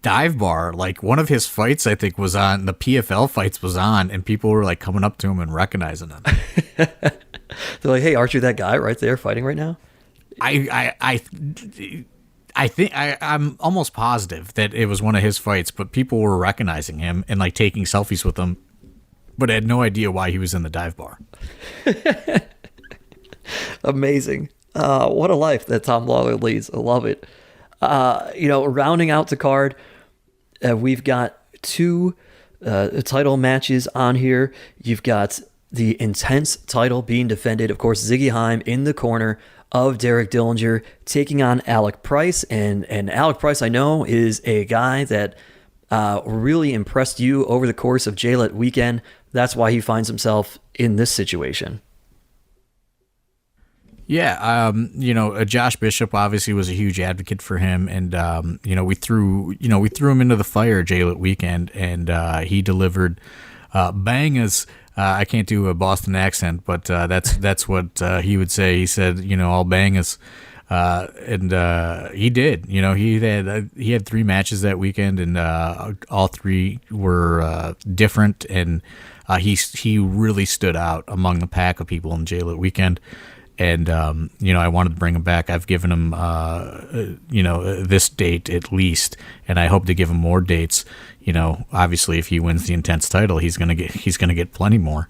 Dive Bar. Like, one of his fights, I think, was on the PFL fights was on, and people were like coming up to him and recognizing him. They're like, hey, aren't you that guy right there fighting right now? I think I'm almost positive that it was one of his fights, but people were recognizing him and like taking selfies with him, but I had no idea why he was in the Dive Bar. Amazing. What a life that Tom Lawler leads. I love it. You know, rounding out the card, we've got two title matches on here. You've got the Intense title being defended. Of course, Ziggy Heim in the corner of Derek Dillinger taking on Alec Price. And Alec Price, I know, is a guy that really impressed you over the course of J-Lit weekend. That's why he finds himself in this situation. Yeah, you know, Josh Bishop obviously was a huge advocate for him, and you know, we threw him into the fire J-Lit weekend, and he delivered bangers. I can't do a Boston accent, but that's what he would say. He said, you know, all bangers, and he did. You know, he had 3 matches that weekend, and all 3 were different, and he really stood out among the pack of people in J-Lit weekend. And, you know, I wanted to bring him back. I've given him, you know, this date at least, and I hope to give him more dates. You know, obviously, if he wins the Intense title, he's gonna get plenty more.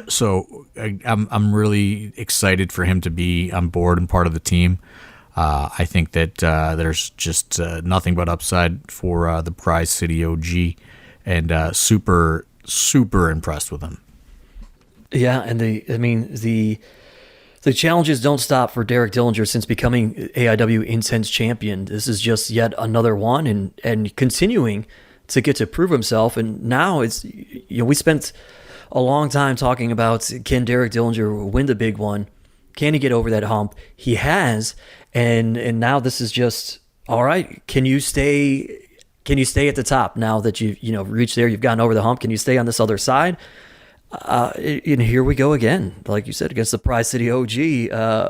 So I'm really excited for him to be on board and part of the team. I think that there's just nothing but upside for the Prize City OG, and super impressed with him. Yeah, and the challenges don't stop for Derek Dillinger since becoming AIW Intense champion. This is just yet another one, and continuing to get to prove himself. And now it's, you know, we spent a long time talking about, can Derek Dillinger win the big one? Can he get over that hump? He has, and now this is just, all right, can you stay at the top now that you've reached there, you've gotten over the hump? Can you stay on this other side? And here we go again, like you said, against the Prize City OG,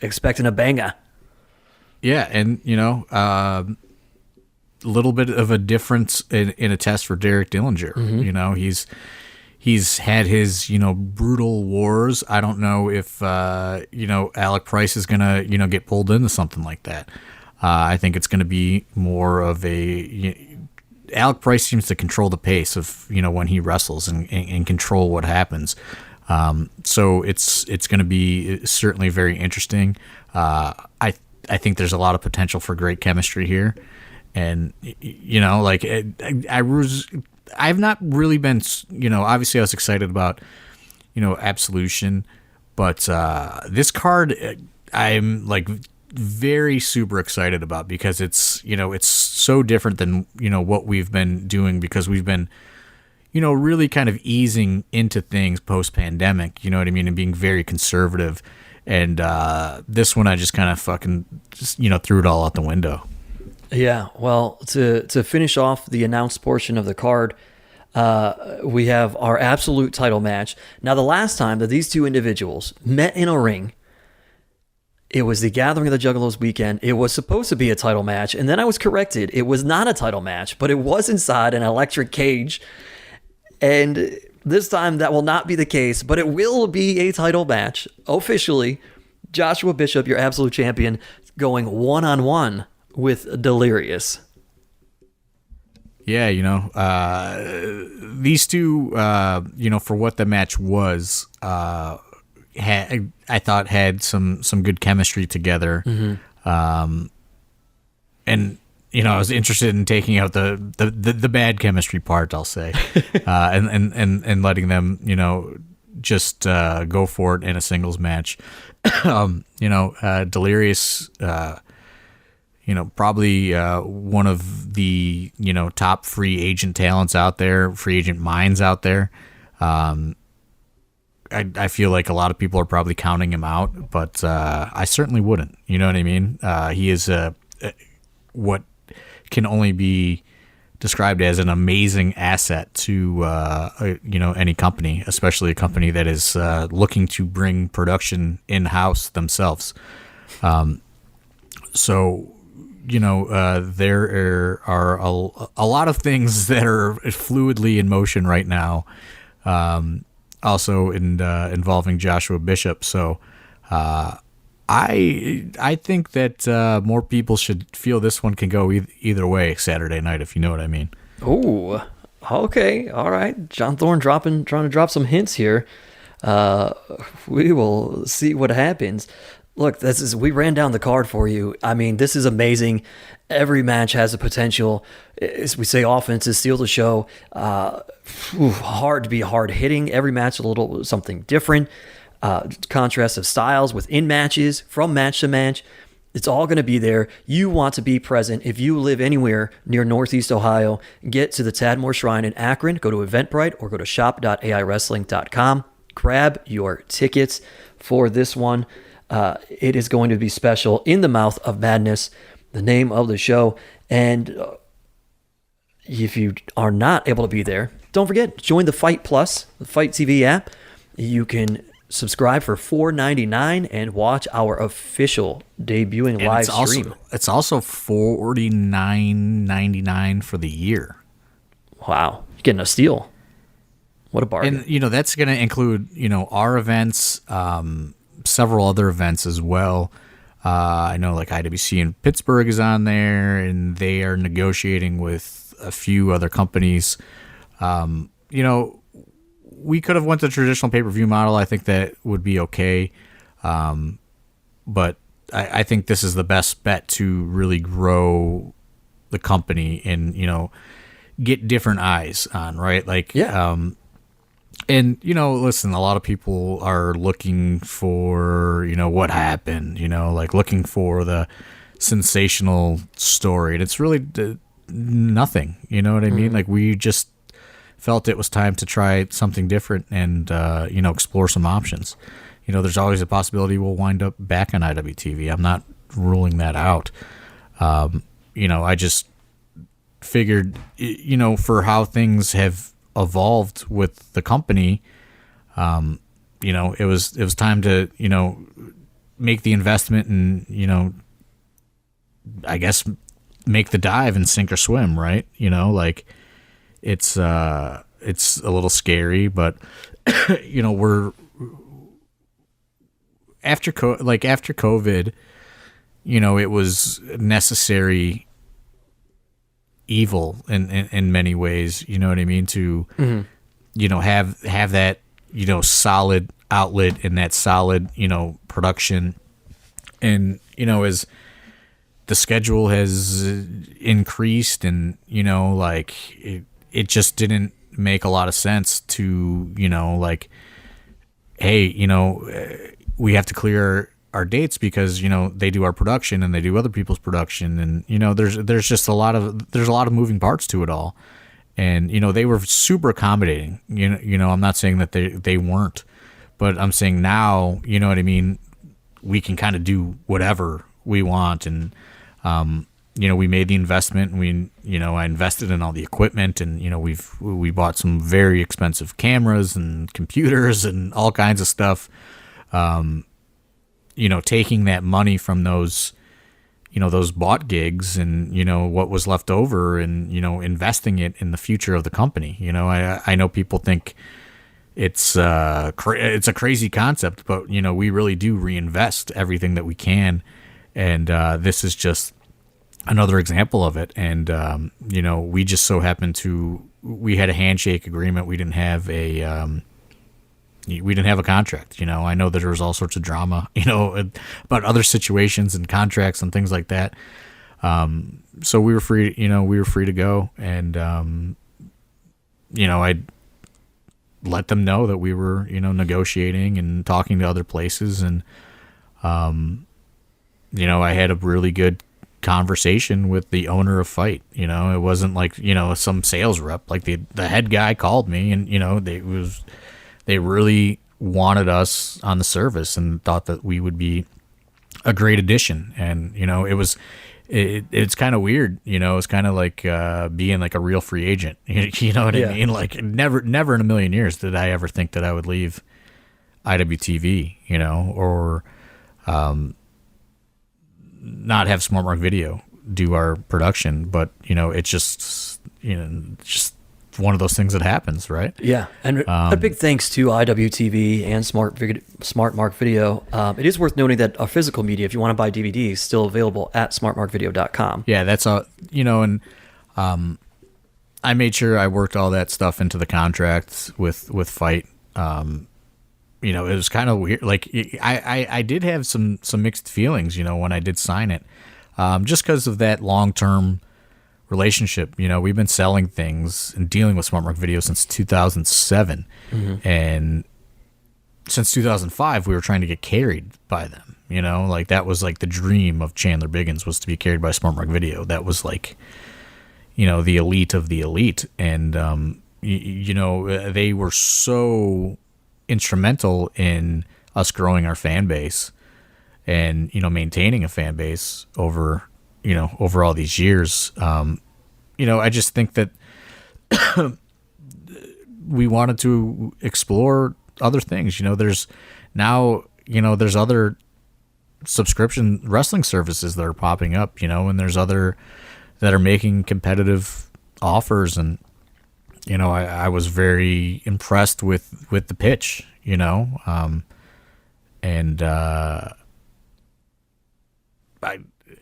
expecting a banger. Yeah, and you know, a little bit of a difference in a test for Derek Dillinger. Mm-hmm. You know, he's had his, you know, brutal wars. I don't know if you know, Alec Price is gonna, you know, get pulled into something like that. I think it's gonna be more of a. Alec Price seems to control the pace of, you know, when he wrestles and control what happens. So it's going to be certainly very interesting. I think there's a lot of potential for great chemistry here, and you know, like I've not really been, you know, obviously I was excited about, you know, Absolution, but this card I'm like very super excited about, because it's, you know, it's so different than, you know, what we've been doing, because we've been, you know, really kind of easing into things post-pandemic, you know what I mean, and being very conservative. And this one I just kind of fucking just, you know, threw it all out the window. Yeah, well, to finish off the announced portion of the card, we have our Absolute title match. Now, the last time that these two individuals met in a ring, it was the Gathering of the Juggalos weekend. It was supposed to be a title match, and then I was corrected. It was not a title match, but it was inside an electric cage. And this time that will not be the case, but it will be a title match. Officially, Joshua Bishop, your Absolute champion, going one-on-one with Delirious. Yeah, you know, these two, you know, for what the match was, I thought had some good chemistry together. Mm-hmm. And I was interested in taking out the bad chemistry part, I'll say, and letting them, just go for it in a singles match. Delirious, probably one of the, top free agent talents out there, free agent minds out there. I feel like a lot of people are probably counting him out, but I certainly wouldn't. You know what I mean? He is what can only be described as an amazing asset to any company, especially a company that is looking to bring production in-house themselves. So there are a lot of things that are fluidly in motion right now. Also involving Joshua Bishop. So I think that more people should feel this one can go either way Saturday night, if you know what I mean. Oh, okay. All right. John Thorne trying to drop some hints here. We will see what happens. Look, we ran down the card for you. I mean, this is amazing. Every match has a potential. As we say, offense is steal the show. Hard to be hard hitting. Every match a little something different. Contrast of styles within matches, from match to match. It's all going to be there. You want to be present. If you live anywhere near Northeast Ohio, get to the Tadmor Shrine in Akron. Go to Eventbrite or go to shop.aiwrestling.com. Grab your tickets for this one. It is going to be special. In the Mouth of Madness, the name of the show. And if you are not able to be there, don't forget, join the Fite Plus, the Fite TV app. You can subscribe for $4.99 and watch our official debuting and live stream. It's also $49.99 for the year. Wow, you're getting a steal. What a bargain. And, that's going to include, our events, several other events as well. I know like IWC in Pittsburgh is on there, and they are negotiating with a few other companies. We could have went the traditional pay-per-view model. I think that would be okay. But I think this is the best bet to really grow the company and, get different eyes on, right? Like, yeah. And, listen, a lot of people are looking for, what happened, like looking for the sensational story. And it's really nothing, you know what I mean? Like, we just felt it was time to try something different and, explore some options. There's always a possibility we'll wind up back on IWTV. I'm not ruling that out. I just figured, for how things have evolved with the company, it was time to, make the investment and, I guess make the dive and sink or swim, right? Like it's a little scary, but we're after COVID, it was necessary evil in many ways, you know what I mean, to have that solid outlet and that solid production. And as the schedule has increased and like it just didn't make a lot of sense to like, hey, we have to clear our dates because they do our production and they do other people's production, and there's just a lot of moving parts to it all. And they were super accommodating. I'm not saying that they weren't, but I'm saying now, you know what I mean, we can kind of do whatever we want. And we made the investment, and I invested in all the equipment, and we bought some very expensive cameras and computers and all kinds of stuff. Taking that money from those bought gigs and, what was left over and, investing it in the future of the company. I know people think it's a crazy concept, but, we really do reinvest everything that we can. And this is just another example of it. And, we just so happened we had a handshake agreement. We didn't have a contract. I know that there was all sorts of drama, about other situations and contracts and things like that. So we were free, we were free to go. And, I let them know that we were, negotiating and talking to other places. And, I had a really good conversation with the owner of Fite. It wasn't like, some sales rep. Like the head guy called me, and, they really wanted us on the service and thought that we would be a great addition. And, it's kind of weird, it's kind of like being like a real free agent. You know what I mean? Like never in a million years did I ever think that I would leave IWTV, or not have Smart Mark Video do our production. But, it's just one of those things that happens, right? Yeah, and a big thanks to IWTV and Smart Mark Video. It is worth noting that our physical media, if you want to buy DVDs, is still available at smartmarkvideo.com. Yeah, that's all. And I made sure I worked all that stuff into the contract with Fite. It was kind of weird. Like I did have some mixed feelings, when I did sign it, just because of that long-term relationship. We've been selling things and dealing with Smart Mark Video since 2007. Mm-hmm. And since 2005, we were trying to get carried by them. Like that was like the dream of Chandler Biggins, was to be carried by Smart Mark Video. That was like, the elite of the elite. And, they were so instrumental in us growing our fan base and, maintaining a fan base over all these years. I just think that we wanted to explore other things. There's other subscription wrestling services that are popping up, and there's other that are making competitive offers. And, I was very impressed with the pitch, and,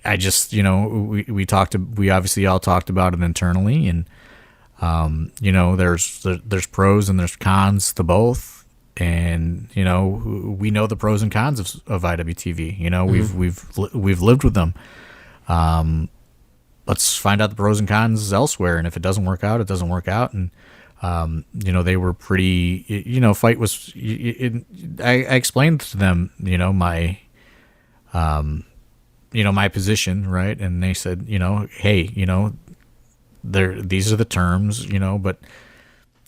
I just, we obviously all talked about it internally, and, there's pros and there's cons to both. And, we know the pros and cons of IWTV, mm-hmm. we've lived with them. Let's find out the pros and cons elsewhere. And if it doesn't work out, it doesn't work out. And, they were pretty, Fite was, I explained to them, my position, right? And they said, hey, these are the terms, but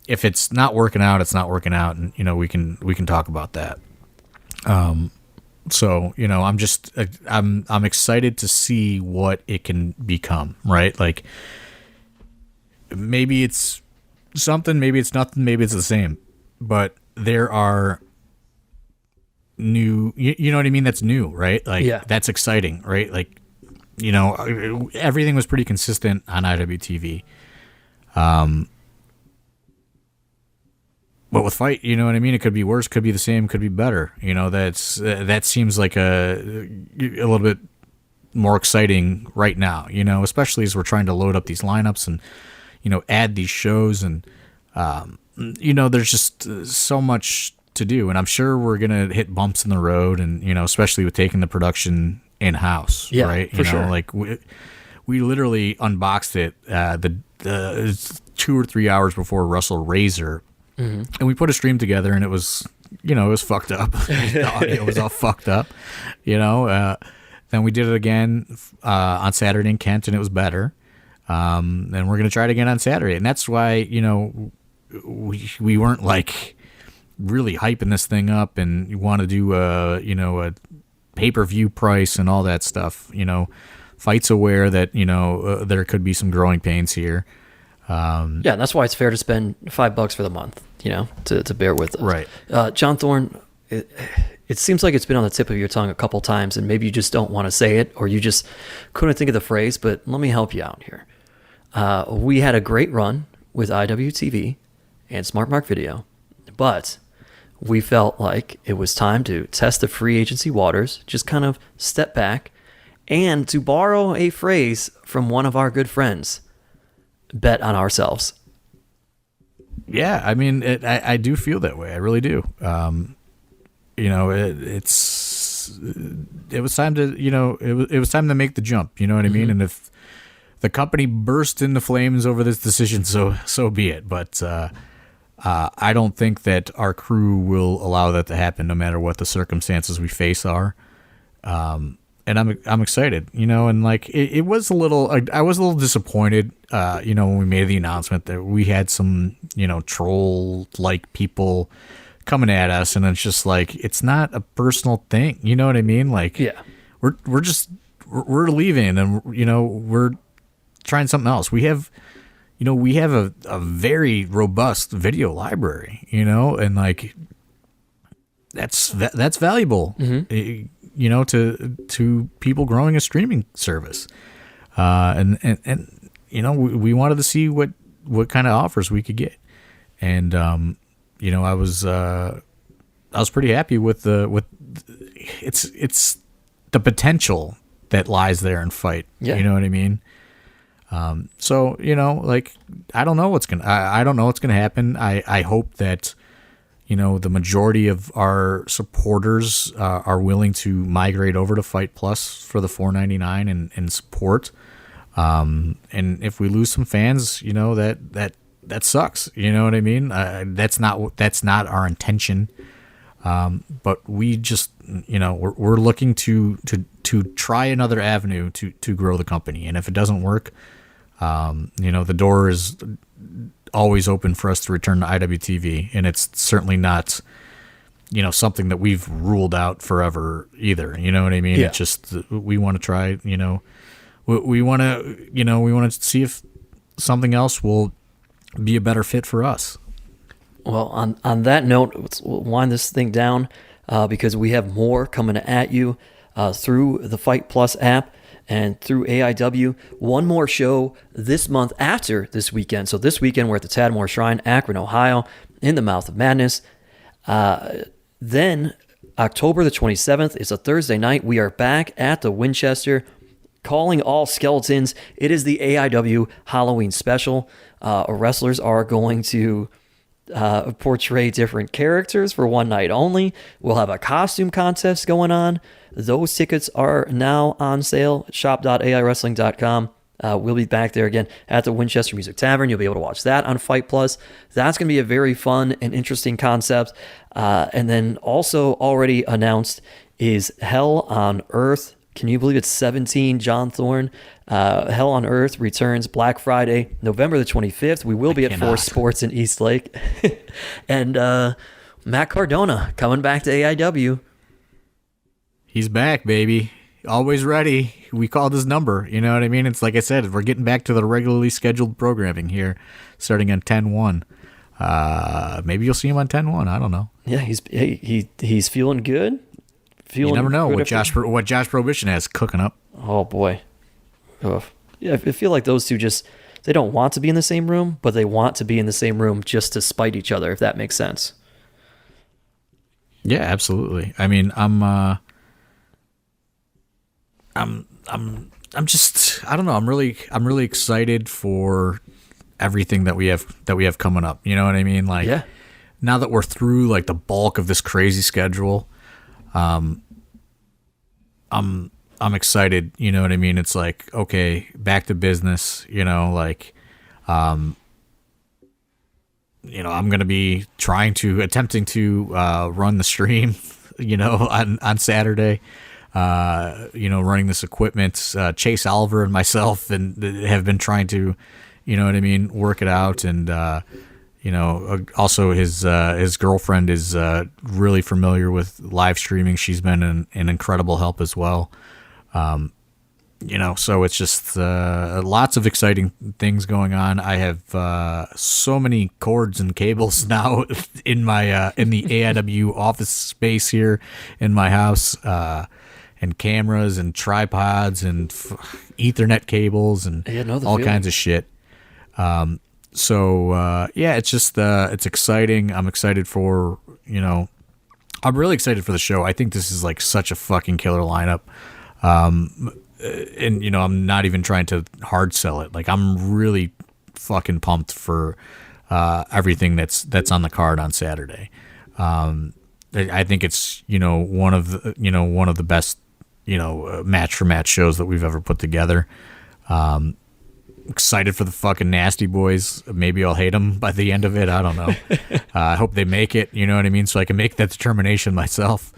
if it's not working out, it's not working out, and we can talk about that. So I'm excited to see what it can become, right? Like maybe it's something, maybe it's nothing, maybe it's the same, but there are new, you know what I mean? That's new, right? Like, yeah. That's exciting, right? Like, everything was pretty consistent on IWTV. But with Fite, you know what I mean? It could be worse, could be the same, could be better. That seems like a little bit more exciting right now, especially as we're trying to load up these lineups and, add these shows. And, there's just so much to do. And I'm sure we're going to hit bumps in the road, and, especially with taking the production in-house, yeah, right? For sure. Like we literally unboxed it the 2 or 3 hours before Russell Razor. Mm-hmm. And we put a stream together, and it was, it was fucked up. The audio was all fucked up, Then we did it again on Saturday in Kent, and it was better. And we're going to try it again on Saturday. And that's why, we weren't like really hyping this thing up and you want to do a pay-per-view price and all that stuff. Fite's aware that, there could be some growing pains here. And that's why it's fair to spend $5 for the month, to bear with us. Right. John Thorne, it seems like it's been on the tip of your tongue a couple times, and maybe you just don't want to say it, or you just couldn't think of the phrase, but let me help you out here. We had a great run with IWTV and Smart Mark Video, but we felt like it was time to test the free agency waters, just kind of step back, and to borrow a phrase from one of our good friends, bet on ourselves. Yeah, I mean, I do feel that way. I really do. It's time to, it was time to make the jump. You know what I mean? And if the company burst into flames over this decision, so be it. But I don't think that our crew will allow that to happen, no matter what the circumstances we face are. And I'm excited, and like it was a little, I was a little disappointed, when we made the announcement that we had some, troll like people coming at us, and it's just like, it's not a personal thing. You know what I mean? Like, Yeah. we're leaving, and we're trying something else. We have a very robust video library, and like that's valuable. To people growing a streaming service. And we wanted to see what kind of offers we could get. And, I was pretty happy with it's the potential that lies there in Fite. Yeah. You know what I mean? So, like, I don't know what's going to happen. I hope that, the majority of our supporters are willing to migrate over to Fite Plus for the $4.99 and support. And if we lose some fans, that sucks. You know what I mean? That's not our intention. But we just, we're looking to try another avenue to grow the company. And if it doesn't work, the door is always open for us to return to IWTV, and it's certainly not, something that we've ruled out forever either. You know what I mean? Yeah. It's just, we want to try, we want to see if something else will be a better fit for us. Well, on that note, we'll wind this thing down because we have more coming at you through the Fite Plus app and through AIW. One more show this month after this weekend. So this weekend, we're at the Tadmor Shrine, Akron, Ohio, in the Mouth of Madness. Then October the 27th is a Thursday night. We are back at the Winchester, calling all skeletons. It is the AIW Halloween special. Wrestlers are going to portray different characters for one night only. We'll have a costume contest going on. Those tickets are now on sale. Shop.aiwrestling.com. We'll be back there again at the Winchester Music Tavern. You'll be able to watch that on Fite Plus. That's going to be a very fun and interesting concept. And then also already announced is Hell on Earth. Can you believe it's 17, John Thorne? Hell on Earth returns Black Friday, November the 25th. We will be at Force Sports in East Lake. And Matt Cardona coming back to AIW. He's back, baby. Always ready. We called his number. You know what I mean? It's like I said, we're getting back to the regularly scheduled programming here, starting on 10/1. Maybe you'll see him on 10/1. I don't know. Yeah, he's feeling good. You never know what Josh Prohibition has cooking up. Oh boy. Ugh. Yeah, I feel like those two they don't want to be in the same room, but they want to be in the same room just to spite each other, if that makes sense. Yeah, absolutely. I mean, I'm just, I don't know. I'm really excited for everything that we have coming up. You know what I mean? Like, yeah. Now that we're through like the bulk of this crazy schedule, I'm excited. You know what I mean? It's like, okay, back to business. I'm going to be attempting to run the stream, on Saturday. Running this equipment. Chase Oliver and myself and have been trying to, work it out. And, also his girlfriend is really familiar with live streaming. She's been an incredible help as well. So it's just lots of exciting things going on. I have so many cords and cables now in my in the AIW office space here in my house. And cameras and tripods and Ethernet cables and all kinds of shit. It's just it's exciting. I'm excited for I'm really excited for the show. I think this is like such a fucking killer lineup. And I'm not even trying to hard sell it. Like, I'm really fucking pumped for everything that's on the card on Saturday. I think it's one of the best match for match shows that we've ever put together. Excited for the fucking Nasty Boys. Maybe I'll hate them by the end of it. I don't know. I hope they make it. You know what I mean? So I can make that determination myself.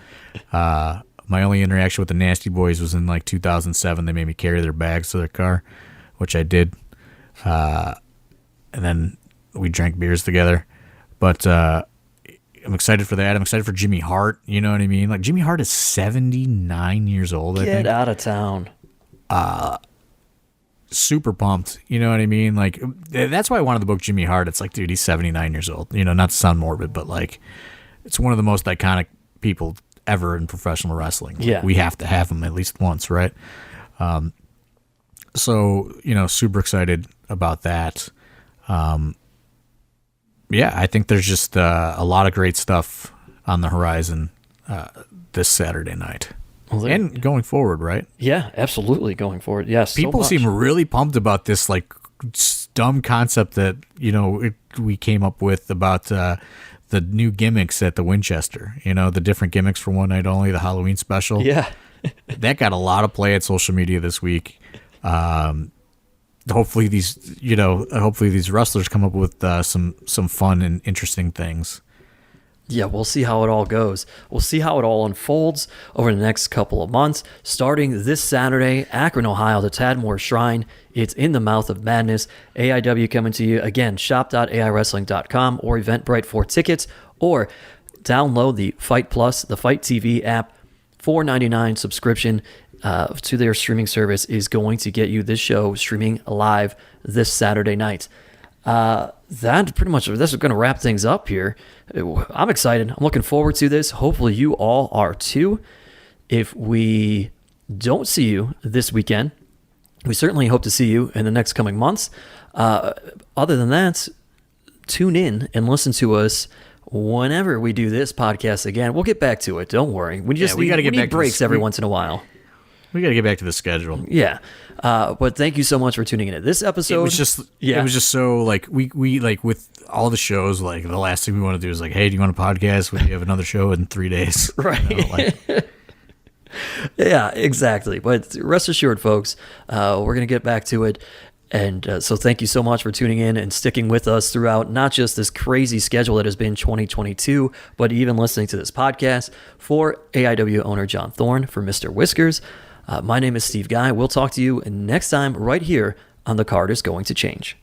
My only interaction with the Nasty Boys was in like 2007. They made me carry their bags to their car, which I did. And then we drank beers together. But I'm excited for that. I'm excited for Jimmy Hart. You know what I mean? Like, Jimmy Hart is 79 years old, I think. Get out of town. Super pumped. You know what I mean? Like, that's why I wanted to book Jimmy Hart. It's like, dude, he's 79 years old. Not to sound morbid, but like, it's one of the most iconic people ever in professional wrestling. Like, yeah. We have to have him at least once, right? So, super excited about that. Yeah, I think there's just a lot of great stuff on the horizon this Saturday night. And going forward, right? Yeah, absolutely going forward. Yes. People seem really pumped about this like dumb concept that, we came up with about the new gimmicks at the Winchester. The different gimmicks for one night only, the Halloween special. Yeah. That got a lot of play at social media this week. Hopefully these wrestlers come up with some fun and interesting things. Yeah, we'll see how it all goes. We'll see how it all unfolds over the next couple of months. Starting this Saturday, Akron, Ohio, the Tadmor Shrine. It's in the mouth of madness. AIW coming to you. Again, shop.aiwrestling.com or Eventbrite for tickets, or download the Fite Plus, the Fite TV app. $4.99 subscription to their streaming service is going to get you this show streaming live this Saturday night. This is going to wrap things up here. I'm excited. I'm looking forward to this. Hopefully you all are too. If we don't see you this weekend, we certainly hope to see you in the next coming months. Other than that, tune in and listen to us whenever we do this podcast again. We'll get back to it. Don't worry. We got to get back breaks every once in a while. We got to get back to the schedule. Yeah. But thank you so much for tuning in to this episode. It was just so like we like with all the shows, like the last thing we want to do is like, hey, do you want a podcast? We have another show in 3 days. Right. Yeah, exactly. But rest assured, folks, we're going to get back to it. And so thank you so much for tuning in and sticking with us throughout not just this crazy schedule that has been 2022, but even listening to this podcast. For AIW owner John Thorne, for Mr. Whiskers, my name is Steve Guy. We'll talk to you next time right here on The Card is Going to Change.